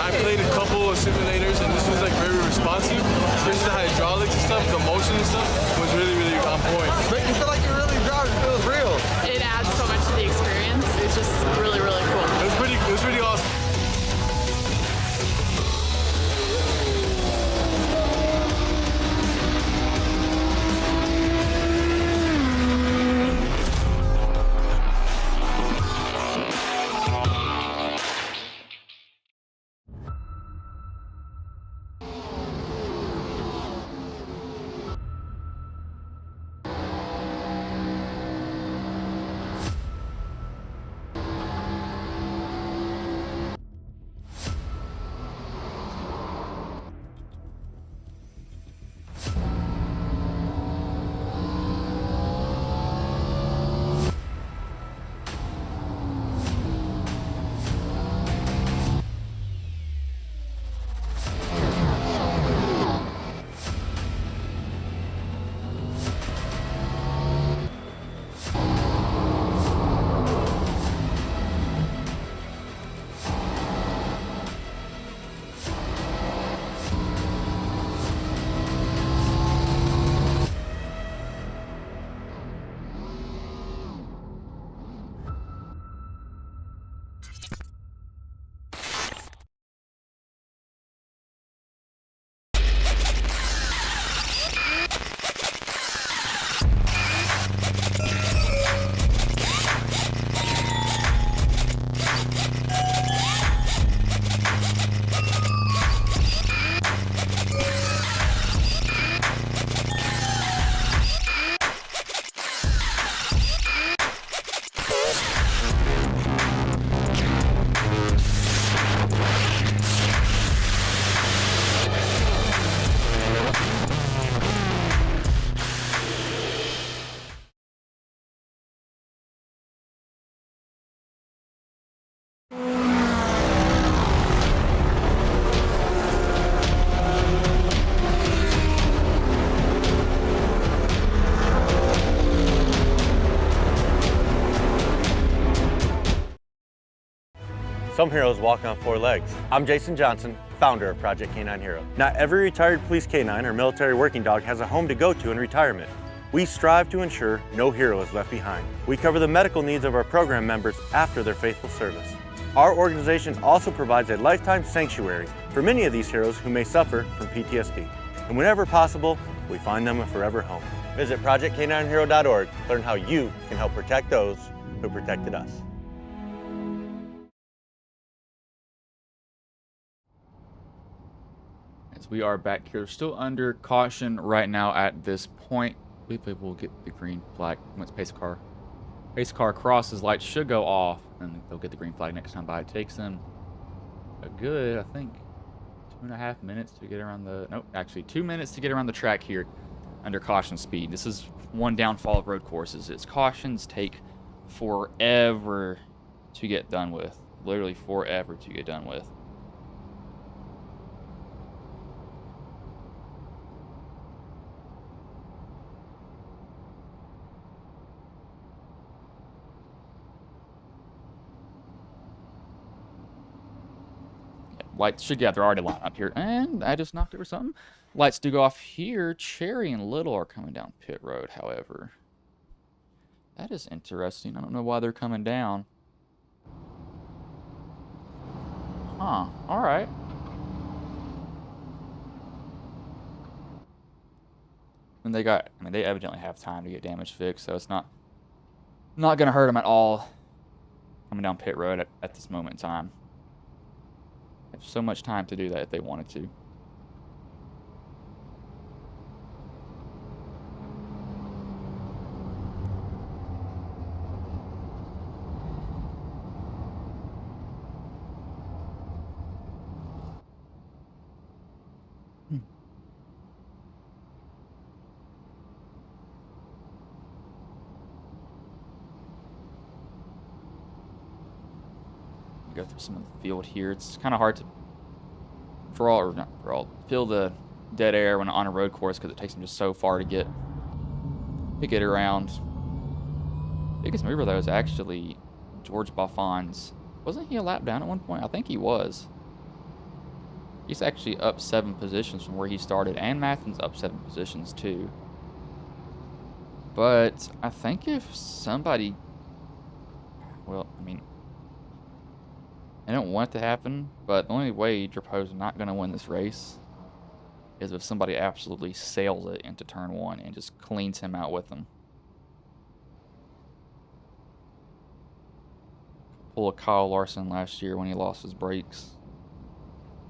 I played a couple of simulators and this was like very responsive, especially the hydraulics and stuff, the motion and stuff was really, really on point. Make you feel like you're really driving, it feels real. It adds so much to the experience. It's just really, really cool. It was pretty awesome. Some heroes walk on 4 legs. I'm Jason Johnson, founder of Project K9 Hero. Not every retired police K9 or military working dog has a home to go to in retirement. We strive to ensure no hero is left behind. We cover the medical needs of our program members after their faithful service. Our organization also provides a lifetime sanctuary for many of these heroes who may suffer from PTSD. And whenever possible, we find them a forever home. Visit ProjectK9Hero.org to learn how you can help protect those who protected us. As we are back here, still under caution right now at this point. We believe we'll get the green flag once pace car crosses. Lights should go off, and they'll get the green flag next time by. It takes them a good, I think, 2.5 minutes to get around the, nope, actually 2 minutes to get around the track here under caution speed. This is one downfall of road courses. Its cautions take forever to get done with. Literally forever to get done with. Lights should, yeah, they're already lined up here. And I just knocked over something. Lights do go off here. Cherry and Little are coming down pit road, however. That is interesting. I don't know why they're coming down. Huh. Alright. And they got, I mean, they evidently have time to get damage fixed, so it's not going to hurt them at all coming down pit road at this moment in time. Have so much time to do that if they wanted to. Go through some of the field here. It's kind of hard to feel the dead air when on a road course because it takes them just so far to get around. Biggest mover though is actually George Boffon's. Wasn't he a lap down at one point? I think he was. He's actually up 7 positions from where he started, and Mathin's up 7 positions too. But I think if somebody, well, I mean, I don't want it to happen, but the only way Drapeau's not going to win this race is if somebody absolutely sails it into turn 1 and just cleans him out with them. Pull a Kyle Larson last year when he lost his brakes.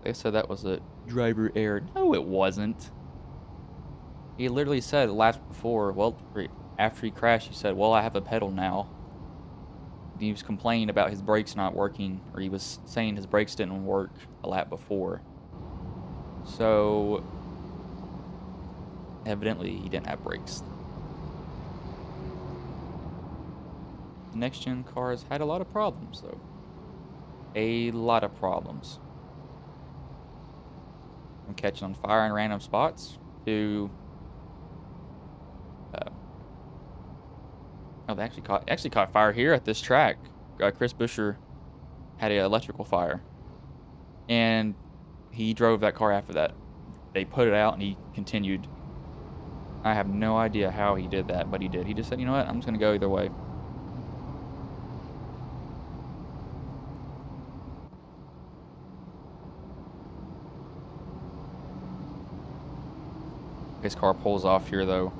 They said that was a driver error. No, it wasn't. He literally said last before, well, after he crashed, he said, well, I have a pedal now. He was complaining about his brakes not working, or he was saying his brakes didn't work a lap before. So, evidently, he didn't have brakes. The next-gen cars had a lot of problems, though. A lot of problems. From catching on fire in random spots to... oh, they actually caught fire here at this track. Chris Buescher had an electrical fire, and he drove that car after that. They put it out, and he continued. I have no idea how he did that, but he did. He just said, you know what, I'm just going to go either way. His car pulls off here, though.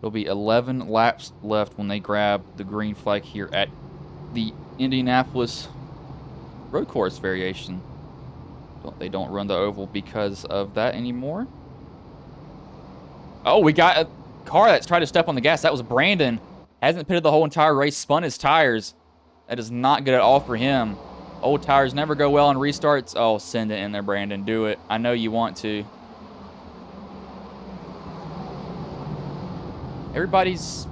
There'll be 11 laps left when they grab the green flag here at the Indianapolis Road Course variation. They don't run the oval because of that anymore. Oh, we got a car that's tried to step on the gas. That was Brandon. Hasn't pitted the whole entire race, spun his tires. That is not good at all for him. Old tires never go well on restarts. Oh, send it in there, Brandon. Do it. I know you want to. Everybody's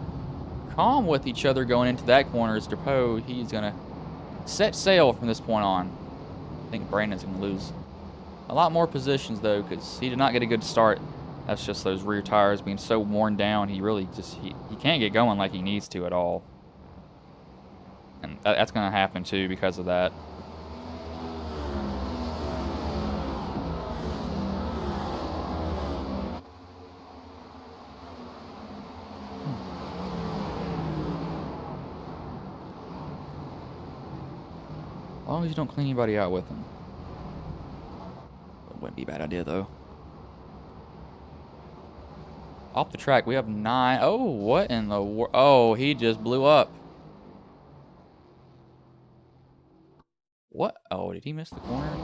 calm with each other going into that corner. As Drapeau, he's going to set sail from this point on. I think Brandon's going to lose a lot more positions, though, because he did not get a good start. That's just those rear tires being so worn down. He really just, he can't get going like he needs to at all. And that's going to happen too because of that. As long as you don't clean anybody out with them. Wouldn't be a bad idea, though. Off the track, we have 9. Oh, what in the world? Oh, he just blew up. What? Oh, did he miss the corner?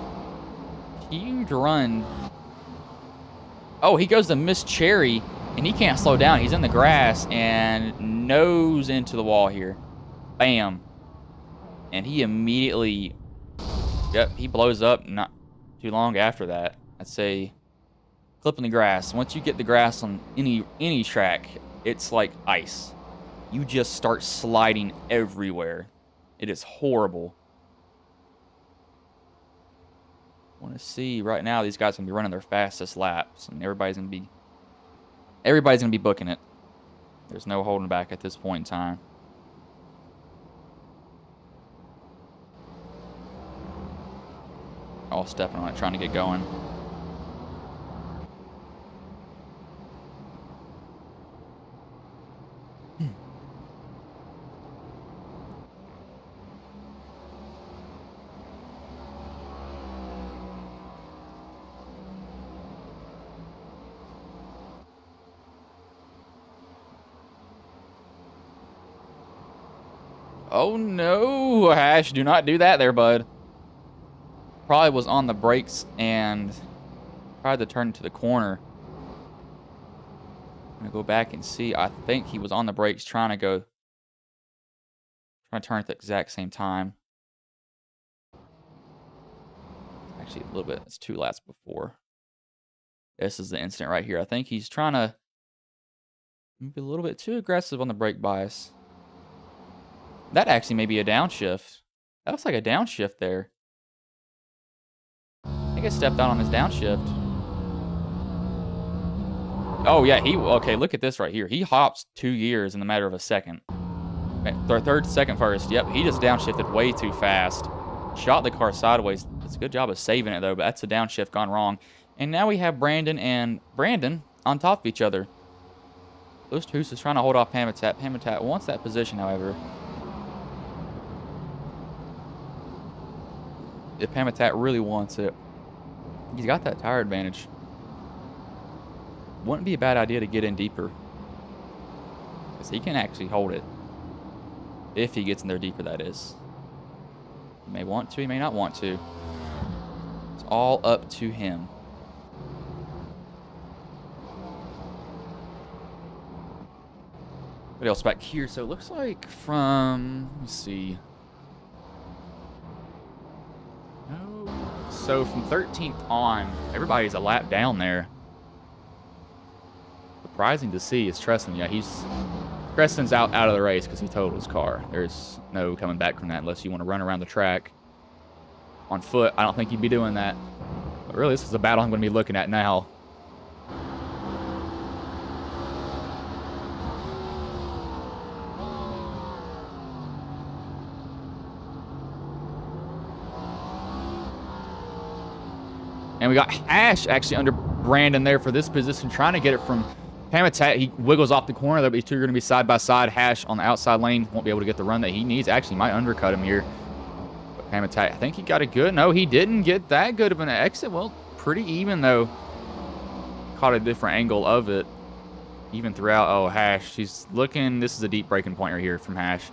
Huge run. Oh, he goes to miss Cherry, and he can't slow down. He's in the grass and nose into the wall here. Bam. And he immediately, yep, he blows up not too long after that. I'd say clipping the grass. Once you get the grass on any track, it's like ice. You just start sliding everywhere. It is horrible. I want to see right now these guys are gonna be running their fastest laps, and everybody's gonna be booking it. There's no holding back at this point in time. All stepping on it, trying to get going. Oh no, Hash, do not do that there, bud. Probably was on the brakes and tried to turn to the corner. I'm gonna go back and see. I think he was on the brakes trying to turn at the exact same time. Actually, a little bit. It's 2 laps before. This is the incident right here. I think he's trying to be a little bit too aggressive on the brake bias. That actually may be a downshift. That looks like a downshift there. I think I stepped out on his downshift. Oh, yeah, okay, look at this right here. He hops 2 gears in the matter of a second. Third, second, first. Yep, he just downshifted way too fast. Shot the car sideways. It's a good job of saving it, though, but that's a downshift gone wrong. And now we have Brandon and Brandon on top of each other. Those two is trying to hold off Pamitat. Pamitat wants that position, however. If Pamitat really wants it, he's got that tire advantage. Wouldn't be a bad idea to get in deeper, because he can actually hold it. If he gets in there deeper, that is. He may want to, he may not want to. It's all up to him. What else back here? So it looks like from, let's see. So from 13th on, everybody's a lap down there. Surprising to see is Treston. Yeah, Treston's out of the race because he totaled his car. There's no coming back from that unless you want to run around the track on foot. I don't think you'd be doing that. But really, this is a battle I'm going to be looking at now. And we got Hash actually under Brandon there for this position, trying to get it from Pamitat. He wiggles off the corner there, but these two are going to be side by side. Hash on the outside lane won't be able to get the run that he needs. Actually, might undercut him here. But Pamitat, I think he got a good. No, he didn't get that good of an exit. Well, pretty even, though. Caught a different angle of it. Even throughout. Oh, Hash. She's looking. This is a deep breaking point right here from Hash.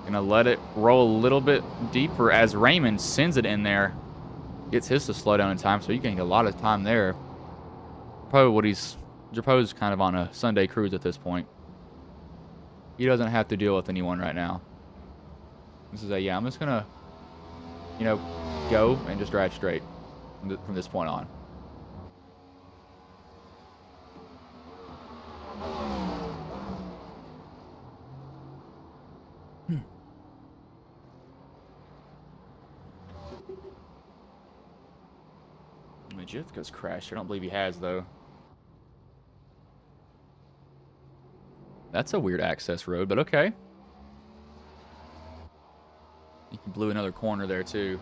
Going to let it roll a little bit deeper as Raymond sends it in there. Gets his to slow down in time, so you gained a lot of time there. Probably Japo's kind of on a Sunday cruise at this point. He doesn't have to deal with anyone right now. This is yeah, I'm just gonna, go and just drive straight from this point on. Jifka's crashed. I don't believe he has, though. That's a weird access road, but okay. He blew another corner there, too.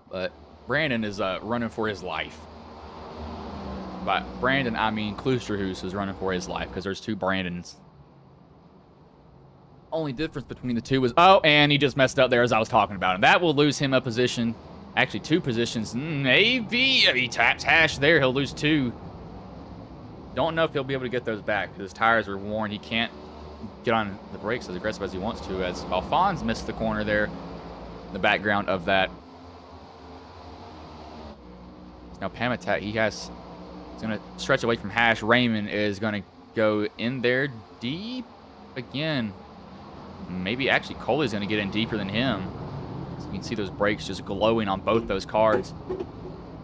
But Brandon is running for his life. By Brandon, I mean Kloosterhoos is running for his life because there's 2 Brandons. Only difference between the 2 was... Oh, and he just messed up there as I was talking about him. That will lose him a position. Actually, 2 positions. Maybe. He taps Hash there. He'll lose 2. Don't know if he'll be able to get those back because his tires are worn. He can't get on the brakes as aggressive as he wants to, as Alphonse missed the corner there in the background of that. Now, Pamitat, he's going to stretch away from Hash. Raymond is going to go in there deep again. Maybe actually Coley's going to get in deeper than him. So you can see those brakes just glowing on both those cars.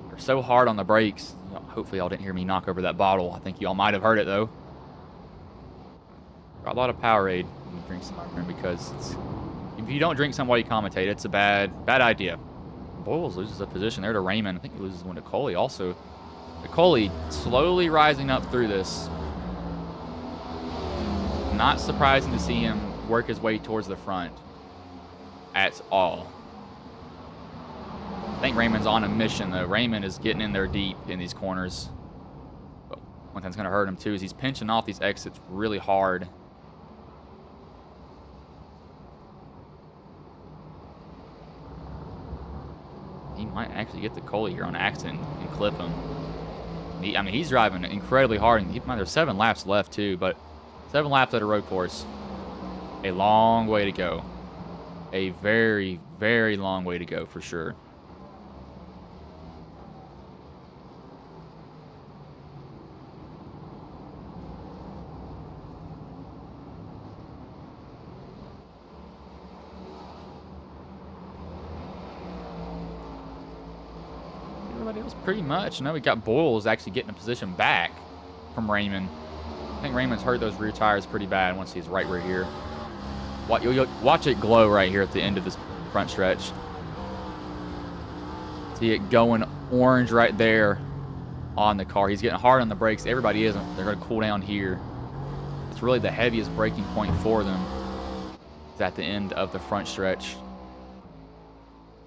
They're so hard on the brakes. Hopefully y'all didn't hear me knock over that bottle. I think y'all might have heard it, though. Got a lot of Powerade when you drink some ice because if you don't drink some while you commentate, it's a bad idea. Boyles loses a position there to Raymond. I think he loses one to Coley also. Coley slowly rising up through this. Not surprising to see him work his way towards the front at all. I think Raymond's on a mission, though. Raymond is getting in there deep in these corners. But one thing's going to hurt him, too, is he's pinching off these exits really hard. He might actually get to Coley here on accident and clip him. I mean, he's driving incredibly hard. And keep in mind, there's 7 laps left, too, but 7 laps at a road course. A long way to go. A very, very long way to go, for sure. Everybody else pretty much. Now we got Boyles actually getting a position back from Raymond. I think Raymond's hurt those rear tires pretty bad once he's right here. You'll watch it glow right here at the end of this front stretch. See it going orange right there on the car. He's getting hard on the brakes. Everybody isn't. They're going to cool down here. It's really the heaviest braking point for them. It's at the end of the front stretch.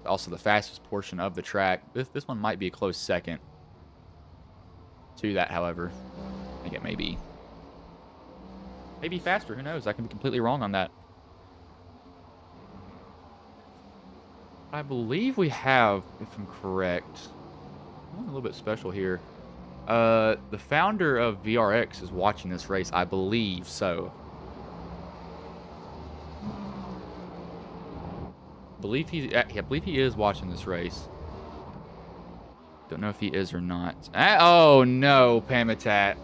Also the fastest portion of the track. This one might be a close second to that, however. I think it may be. Maybe faster. Who knows? I can be completely wrong on that. I believe we have, if I'm correct, a little bit special here. The founder of VRX is watching this race, I believe so. I believe he is watching this race. Don't know if he is or not. Oh no, Pamitat.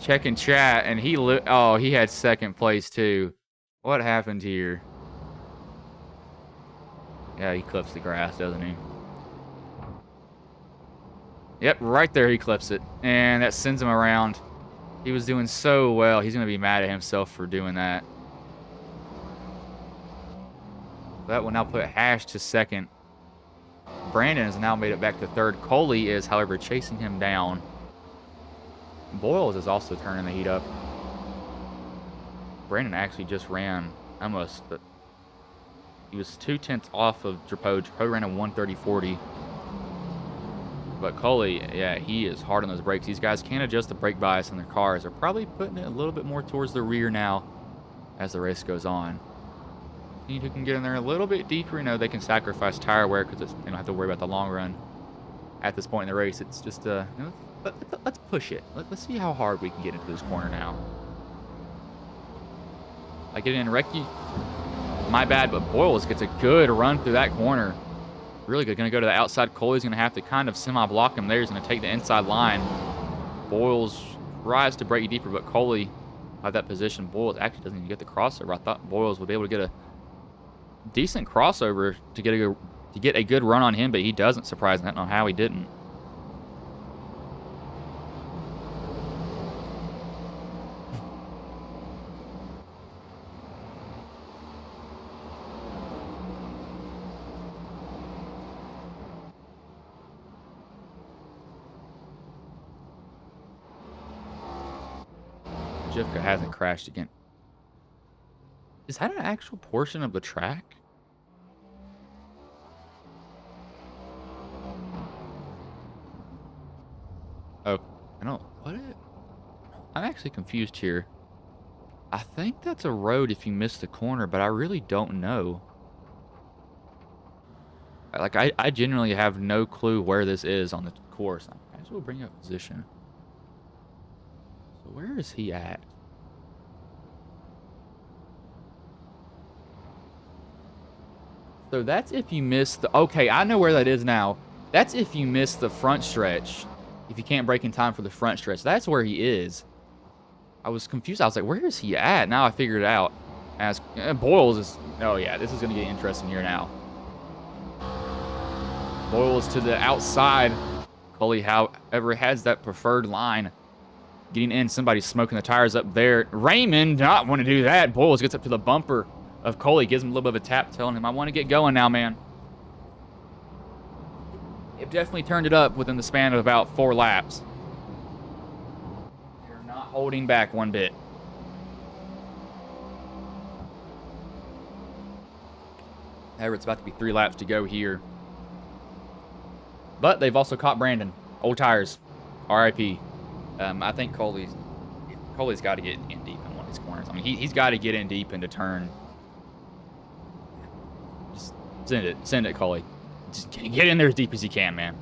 Checking chat, and he had second place too. What happened here? Yeah, he clips the grass, doesn't he? Yep, right there he clips it. And that sends him around. He was doing so well. He's going to be mad at himself for doing that. That will now put Hash to second. Brandon has now made it back to third. Coley is, however, chasing him down. Boyles is also turning the heat up. Brandon actually just ran almost... He was 2/10 off of Drapeau. Drapeau ran a 1:30.40. But Coley, yeah, he is hard on those brakes. These guys can't adjust the brake bias in their cars. They're probably putting it a little bit more towards the rear now as the race goes on. Who can get in there a little bit deeper, you know, they can sacrifice tire wear because they don't have to worry about the long run at this point in the race. It's just, you know, let's push it. Let's see how hard we can get into this corner now. I get in Recce. My bad, but Boyles gets a good run through that corner. Really good. Going to go to the outside. Coley's going to have to kind of semi-block him there. He's going to take the inside line. Boyles tries to break deeper, but Coley had that position. Boyles actually doesn't even get the crossover. I thought Boyles would be able to get a decent crossover to get a good run on him, but he doesn't, surprising. I don't know how he didn't. Jifka hasn't crashed again. Is that an actual portion of the track? Oh, I don't. What? I'm actually confused here. I think that's a road if you miss the corner, but I really don't know. Like, I genuinely have no clue where this is on the course. I might as well bring up position. So where is he at? So that's if you miss the... Okay, I know where that is now. That's if you miss the front stretch. If you can't break in time for the front stretch. That's where he is. I was confused. I was like, where is he at? Now I figured it out. As Boyles is... Oh, yeah, this is going to get interesting here now. Boyles to the outside. Cully, however, has that preferred line. Getting in. Somebody's smoking the tires up there. Raymond not want to do that. Boyles gets up to the bumper of Coley, gives him a little bit of a tap, telling him, I want to get going now, man. They've definitely turned it up within the span of about 4 laps. They're not holding back one bit. However, it's about to be 3 laps to go here. But they've also caught Brandon. Old tires. RIP. I think Coley's got to get in deep in one of these corners. I mean, he's got to get in deep into turn. Send it, Coley. Just get in there as deep as you can, man.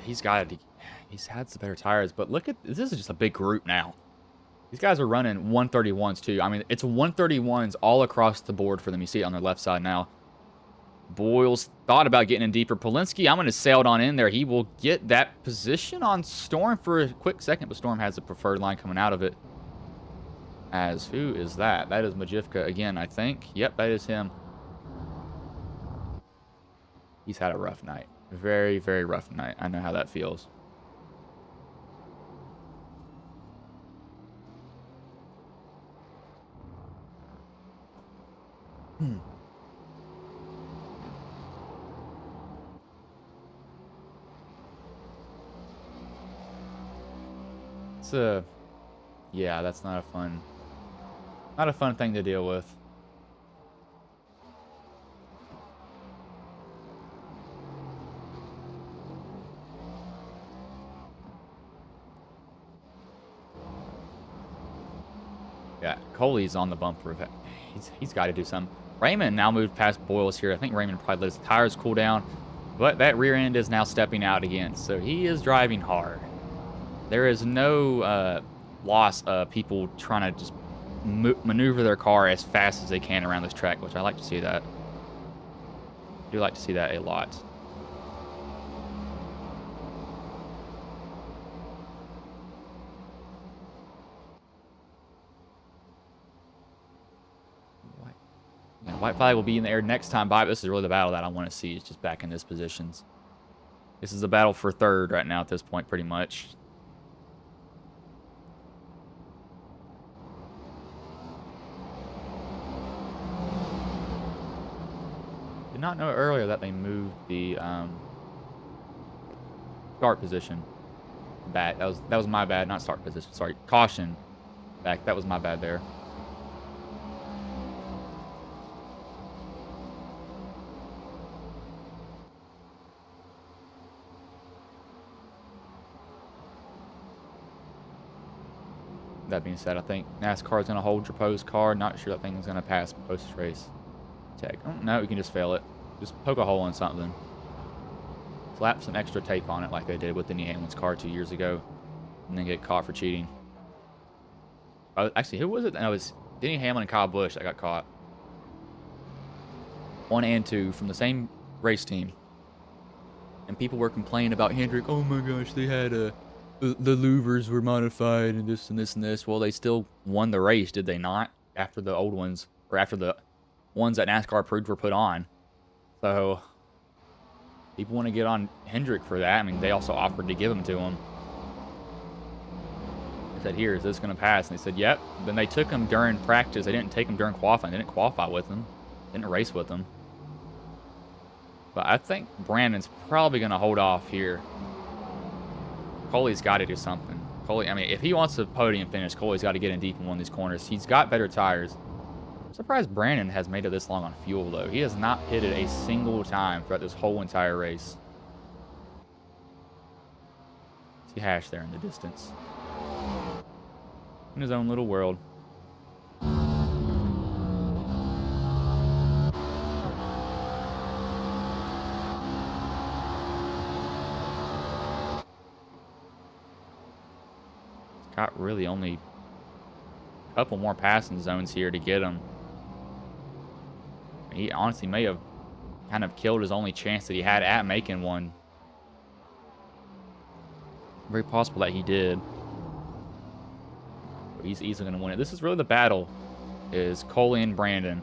He's had some better tires, but look at this is just a big group now. These guys are running 131s too. I mean, it's 131s all across the board for them. You see it on their left side now. Boyles thought about getting in deeper. Polinsky, I'm going to sail it on in there. He will get that position on Storm for a quick second, but Storm has the preferred line coming out of it. As who is that? That is Majivka again, I think. Yep, that is him. He's had a rough night. Very, very rough night. I know how that feels. Yeah, that's not a fun thing to deal with. Yeah, Coley's on the bumper. He's got to do something. Raymond now moved past Boyles here. I think Raymond probably let his tires cool down, but that rear end is now stepping out again, so he is driving hard. There is no loss of people trying to just maneuver their car as fast as they can around this track, which I like to see that. I do like to see that a lot. White flag will be in the air next time by. This is really the battle that I want to see. Is just back in these positions. This is a battle for third right now at this point, pretty much. Did not know earlier that they moved the start position back. That was my bad. Not start position. Sorry, caution back. That was my bad there. That being said, I think NASCAR is going to hold your post car. Not sure that thing is going to pass post-race tech. Oh, no, you can just fail it. Just poke a hole in something. Slap some extra tape on it like they did with Denny Hamlin's car 2 years ago. And then get caught for cheating. Actually, who was it? No, it was Denny Hamlin and Kyle Busch that got caught. 1 and 2 from the same race team. And people were complaining about Hendrick. Oh my gosh, they had a... The louvers were modified and this and this and this. Well, they still won the race, did they not? After the old ones, or after the ones that NASCAR approved were put on. So, people want to get on Hendrick for that. I mean, they also offered to give them to him. They said, here, is this going to pass? And they said, yep. Then they took him during practice. They didn't take him during qualifying. They didn't qualify with him. Didn't race with him. But I think Brandon's probably going to hold off here. Coley's got to do something. Coley, I mean, if he wants a podium finish, Coley's got to get in deep in one of these corners. He's got better tires. I'm surprised Brandon has made it this long on fuel, though. He has not hit it a single time throughout this whole entire race. See Hash there in the distance. In his own little world. Got really only a couple more passing zones here to get him. He honestly may have kind of killed his only chance that he had at making one. Very possible that he did. But he's easily going to win it. This is really the battle, is Coley and Brandon.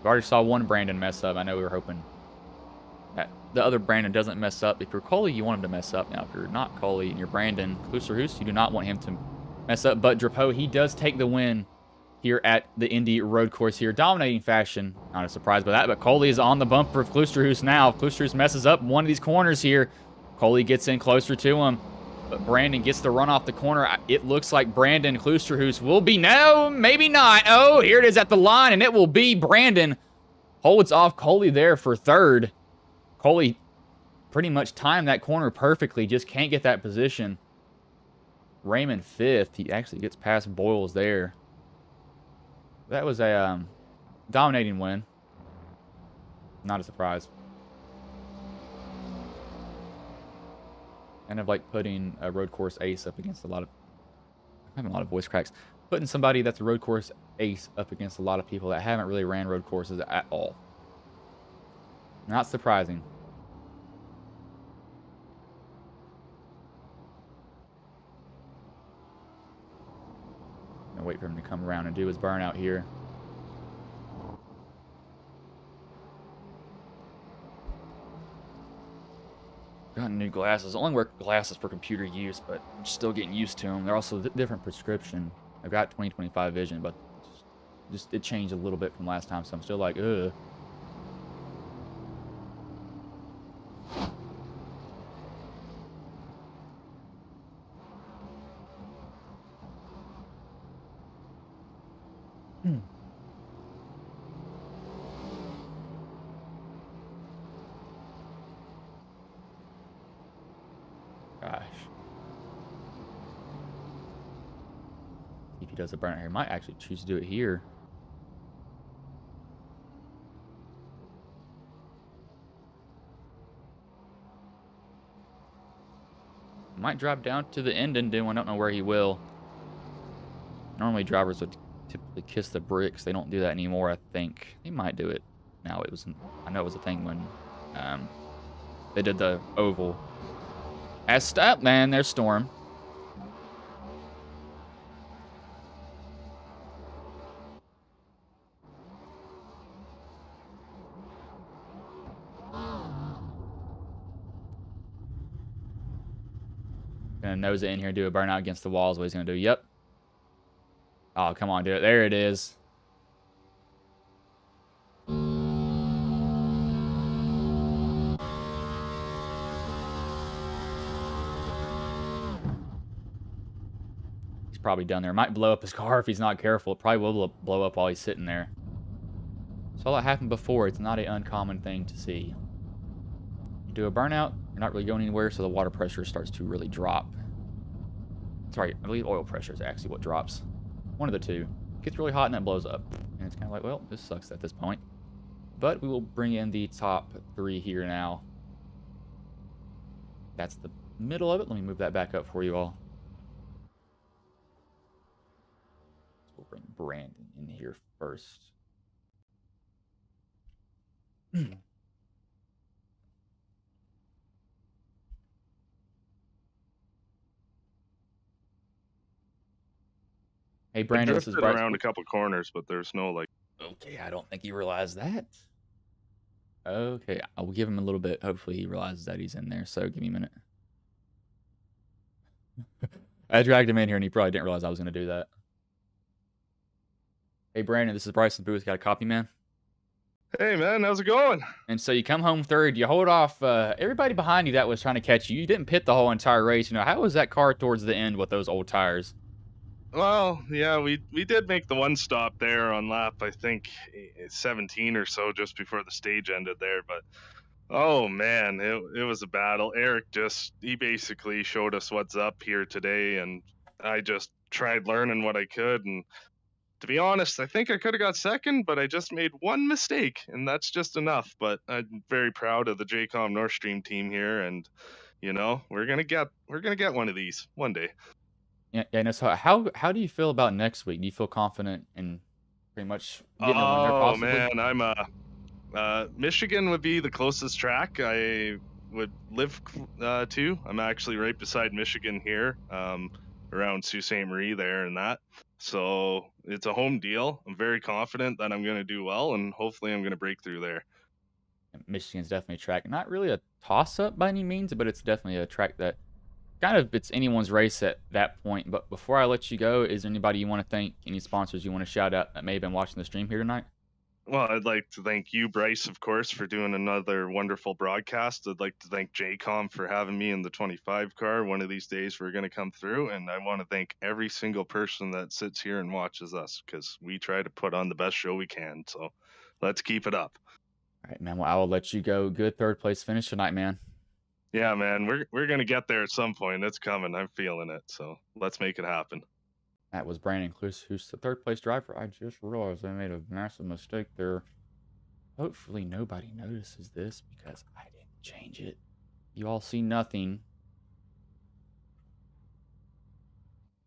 We already saw one Brandon mess up. I know we were hoping that the other Brandon doesn't mess up. If you're Coley, you want him to mess up. Now, if you're not Coley and you're Brandon Klusterhuis, you do not want him to mess up. But Drapeau, he does take the win here at the Indy Road Course here. Dominating fashion. Not a surprise by that, but Coley is on the bumper of Klusterhuis now. If Klusterhuis messes up one of these corners here, Coley gets in closer to him. But Brandon gets the run off the corner. It looks like Brandon Klusterhuis will be... No, maybe not. Oh, here it is at the line, and it will be Brandon. Holds off Coley there for third. Coley pretty much timed that corner perfectly. Just can't get that position. Raymond fifth. He actually gets past Boyles there. That was a dominating win. Not a surprise. Kind of like putting a road course ace up against a lot of... I'm having a lot of voice cracks. Putting somebody that's a road course ace up against a lot of people that haven't really ran road courses at all. Not surprising. Gonna wait for him to come around and do his burnout here. Got new glasses. I only wear glasses for computer use, but I'm still getting used to them. They're also different prescription. I've got 20/25 vision, but just it changed a little bit from last time, so I'm still like, ugh. Gosh. See if he does a burnout here. He might actually choose to do it here. Might drop down to the end and do one. I don't know where he will. Normally drivers would typically kiss the bricks. They don't do that anymore, I think. He might do it. Now it was, I know it was a thing when they did the oval. Stop, man. There's Storm. Gonna nose it in here, do a burnout against the walls. What he's gonna do? Yep. Oh, come on, do it. There it is. He's probably done there. Might blow up his car if he's not careful. It probably will blow up while he's sitting there. Saw that happen before. It's not an uncommon thing to see. You do a burnout, you're not really going anywhere, so the water pressure starts to really drop. Sorry, I believe oil pressure is actually what drops. One of the two. It gets really hot and then blows up. And it's kind of like, well, this sucks at this point. But we will bring in the top three here now. That's the middle of it. Let me move that back up for you all. So we'll bring Brandon in here first. Hey, Brandon, this is Bryce. Around a couple corners, but there's no like. Okay, I don't think he realized that. Okay, I'll give him a little bit. Hopefully he realizes that he's in there, so give me a minute. I dragged him in here, and he probably didn't realize I was going to do that. Hey, Brandon, this is Bryson Booth. Got a copy, man? Hey man, how's it going? And so you come home third. You hold off everybody behind you that was trying to catch you. You didn't pit the whole entire race. How was that car towards the end with those old tires? Well, yeah, we did make the one stop there on lap, I think 17 or so, just before the stage ended there. But oh man, it was a battle. Eric he basically showed us what's up here today, and I just tried learning what I could. And to be honest, I think I could have got second, but I just made one mistake, and that's just enough. But I'm very proud of the JCOM North Stream team here, and we're gonna get one of these one day. Yeah, yeah. No, so how do you feel about next week? Do you feel confident in pretty much getting a win there Oh possibly? man, Michigan would be the closest track I would live to. I'm actually right beside Michigan here, around Sault Ste. Marie there and that. So it's a home deal. I'm very confident that I'm going to do well, and hopefully I'm going to break through there. Michigan's definitely a track, not really a toss-up by any means, but it's definitely a track that kind of it's anyone's race at that point. But before I let you go, is there anybody you want to thank, any sponsors you want to shout out that may have been watching the stream here tonight? Well, I'd like to thank you, Bryce, of course, for doing another wonderful broadcast. I'd like to thank JCOM for having me in the 25 car. One of these days we're going to come through, and I want to thank every single person that sits here and watches us because we try to put on the best show we can. So let's keep it up. All right, man. Well, I will let you go. Good third place finish tonight, man. Yeah, man, we're going to get there at some point. It's coming. I'm feeling it. So let's make it happen. That was Brandon Cluse, who's the third place driver. I just realized I made a massive mistake there. Hopefully nobody notices this because I didn't change it. You all see nothing.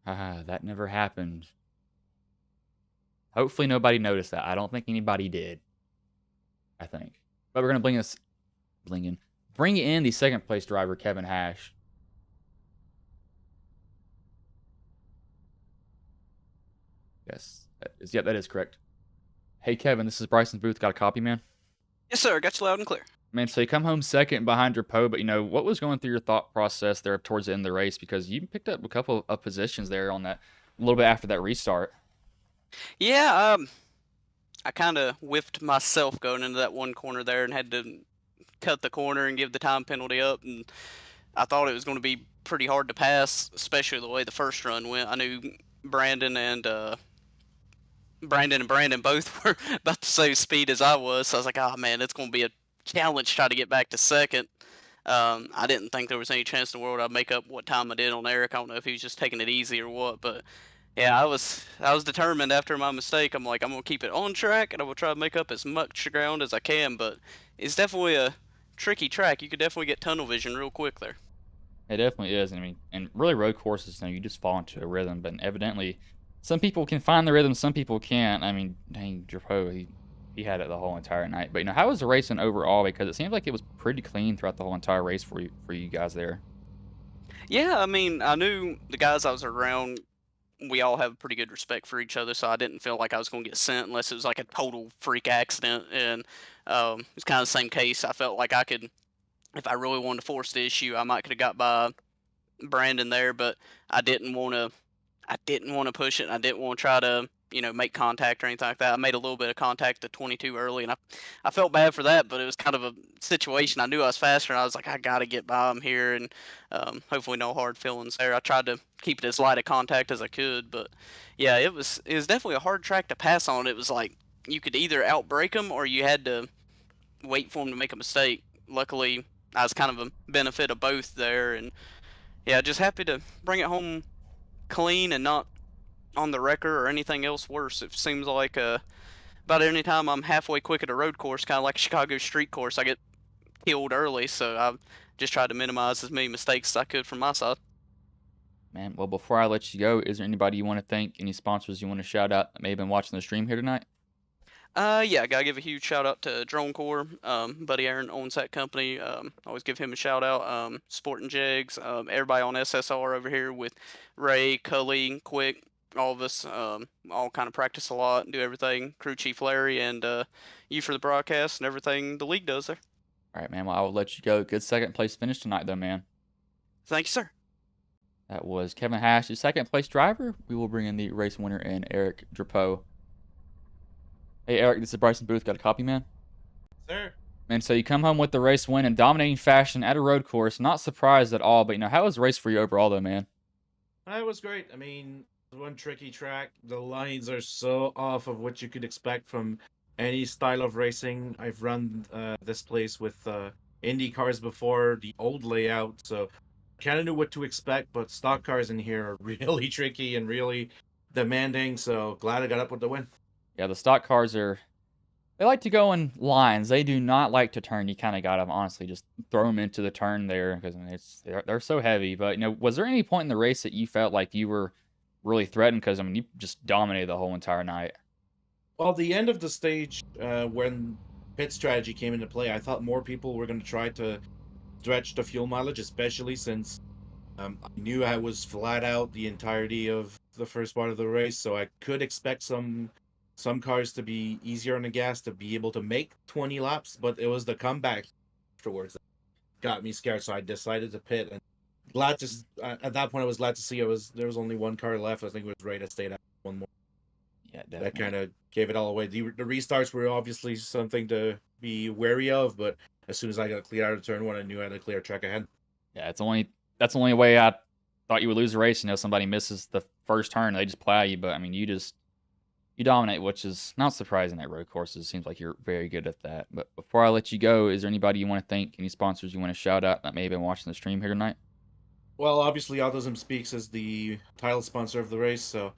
That never happened. Hopefully nobody noticed that. I don't think anybody did. I think. But we're going to bring in the second place driver, Kevin Hash. Yes, that is correct. Hey, Kevin, this is Bryson Booth. Got a copy, man? Yes, sir. Got you loud and clear. Man, so you come home second behind your Poe, but what was going through your thought process there towards the end of the race? Because you picked up a couple of positions there on that, a little bit after that restart. Yeah, I kind of whiffed myself going into that one corner there and had to cut the corner and give the time penalty up. And I thought it was going to be pretty hard to pass, especially the way the first run went. I knew Brandon and Brandon both were about the same speed as I was, so I was like, oh man, it's going to be a challenge trying to get back to second. I didn't think there was any chance in the world I'd make up what time I did on Eric. I don't know if he was just taking it easy or what, but yeah, I was determined after my mistake. I'm like, I'm gonna keep it on track and I will try to make up as much ground as I can. But it's definitely a tricky track. You could definitely get tunnel vision real quick there. It definitely is. And really road courses, you just fall into a rhythm, but evidently some people can find the rhythm, some people can't. Dang, Drapo, he had it the whole entire night. But how was the racing overall? Because it seems like it was pretty clean throughout the whole entire race for you guys there. Yeah, I knew the guys I was around, we all have pretty good respect for each other, so I didn't feel like I was going to get sent unless it was like a total freak accident. And it's kind of the same case. I felt like I could, if I really wanted to force the issue, I might could have got by Brandon there, but I didn't want to. I didn't want to push it. And I didn't want to try to, make contact or anything like that. I made a little bit of contact at 22 early, and I felt bad for that, but it was kind of a situation. I knew I was faster, and I was like, I got to get by him here, and hopefully no hard feelings there. I tried to keep it as light a contact as I could, but yeah, it was definitely a hard track to pass on. It was like you could either outbreak him or you had to wait for him to make a mistake. Luckily, I was kind of a benefit of both there, and yeah, just happy to bring it home clean and not on the wrecker or anything else worse. It seems like about any time I'm halfway quick at a road course, kind of like a Chicago street course, I get killed early. So I just tried to minimize as many mistakes as I could from my side. Man, well, before I let you go, is there anybody you want to thank, any sponsors you want to shout out that may have been watching the stream here tonight? Yeah, gotta give a huge shout out to Drone Core. Buddy Aaron owns that company. Always give him a shout out. Sport and Jigs. Everybody on SSR over here with Ray, Cully, Quick, all of us. All kind of practice a lot, do everything. Crew Chief Larry and you for the broadcast and everything the league does there. All right, man. Well, I will let you go. Good second place finish tonight, though, man. Thank you, sir. That was Kevin Hash, the second place driver. We will bring in the race winner and Eric Drapeau. Hey, Eric, this is Bryson Booth. Got a copy, man? sir. And so you come home with the race win in dominating fashion at a road course. Not surprised at all, but how was the race for you overall, though, man? It was great. I mean, one tricky track. The lines are so off of what you could expect from any style of racing. I've run this place with Indy cars before, the old layout, so kind of knew what to expect. But stock cars in here are really tricky and really demanding. So glad I got up with the win. Yeah, the stock cars they like to go in lines. They do not like to turn. You kind of got to honestly just throw them into the turn there because they're so heavy. But was there any point in the race that you felt like you were really threatened? Because you just dominated the whole entire night. Well, the end of the stage, when pit strategy came into play, I thought more people were going to try to stretch the fuel mileage, especially since I knew I was flat out the entirety of the first part of the race, so I could expect some cars to be easier on the gas to be able to make 20 laps, but it was the comeback afterwards that got me scared, so I decided to pit. And glad to at that point I was glad to see there was only one car left. I think it was Ray that stayed out one more. Yeah, definitely. That kind of gave it all away. The restarts were obviously something to be wary of, but as soon as I got clear out of turn one, I knew I had a clear track ahead. Yeah, that's the only way I thought you would lose the race. Somebody misses the first turn, they just plow you. But you dominate, which is not surprising at road courses. It seems like you're very good at that. But before I let you go, is there anybody you want to thank? Any sponsors you want to shout out that may have been watching the stream here tonight? Well, obviously, Autism Speaks is the title sponsor of the race, so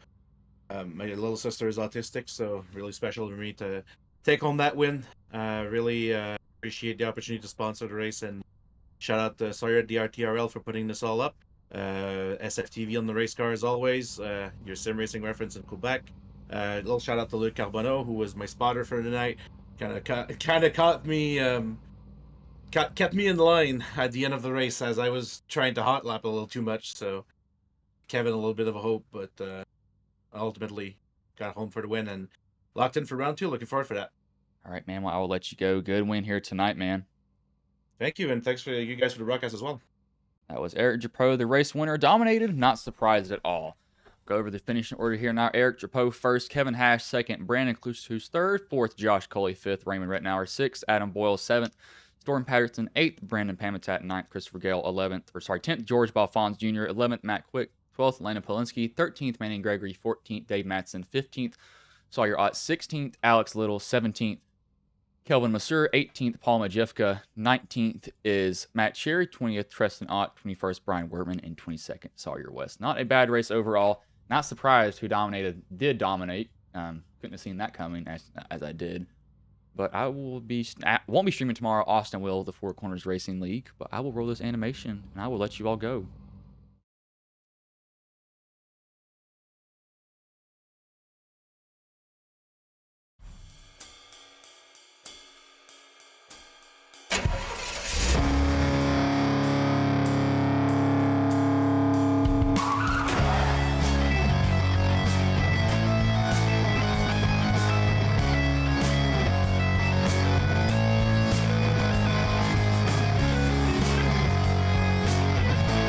my little sister is autistic, so really special for me to take home that win. Really appreciate the opportunity to sponsor the race, and shout out to Sawyer at the ITRL for putting this all up. SFTV on the race car as always. Your sim racing reference in Quebec. Little shout out to Luc Carbonneau, who was my spotter for the night. Kind of caught me, kept me in line at the end of the race as I was trying to hot lap a little too much. So Kevin a little bit of a hope, but ultimately got home for the win and locked in for round 2. Looking forward for that. All right, man. Well, I will let you go. Good win here tonight, man. Thank you, and thanks for you guys for the broadcast as well. That was Eric Drapeau, the race winner. Dominated, not surprised at all. Go over the finishing order here now. Eric Drapeau first, Kevin Hash second, Brandon Klushus third, fourth, Josh Coley fifth, Raymond Rettenauer sixth, Adam Boyle seventh, Storm Patterson eighth, Brandon Pamitat ninth, Christopher Gale 10th, George Balfons Jr. 11th, Matt Quick 12th, Landon Polinsky 13th, Manning Gregory 14th, Dave Matson 15th, Sawyer Ott 16th, Alex Little 17th, Kelvin Masur 18th, Paul Majewka 19th is Matt Cherry, 20th, Treston Ott, 21st, Brian Werman, and 22nd, Sawyer West. Not a bad race overall. Not surprised who did dominate. Couldn't have seen that coming as I did. But I won't be streaming tomorrow. Austin will, the Four Corners Racing League. But I will roll this animation, and I will let you all go.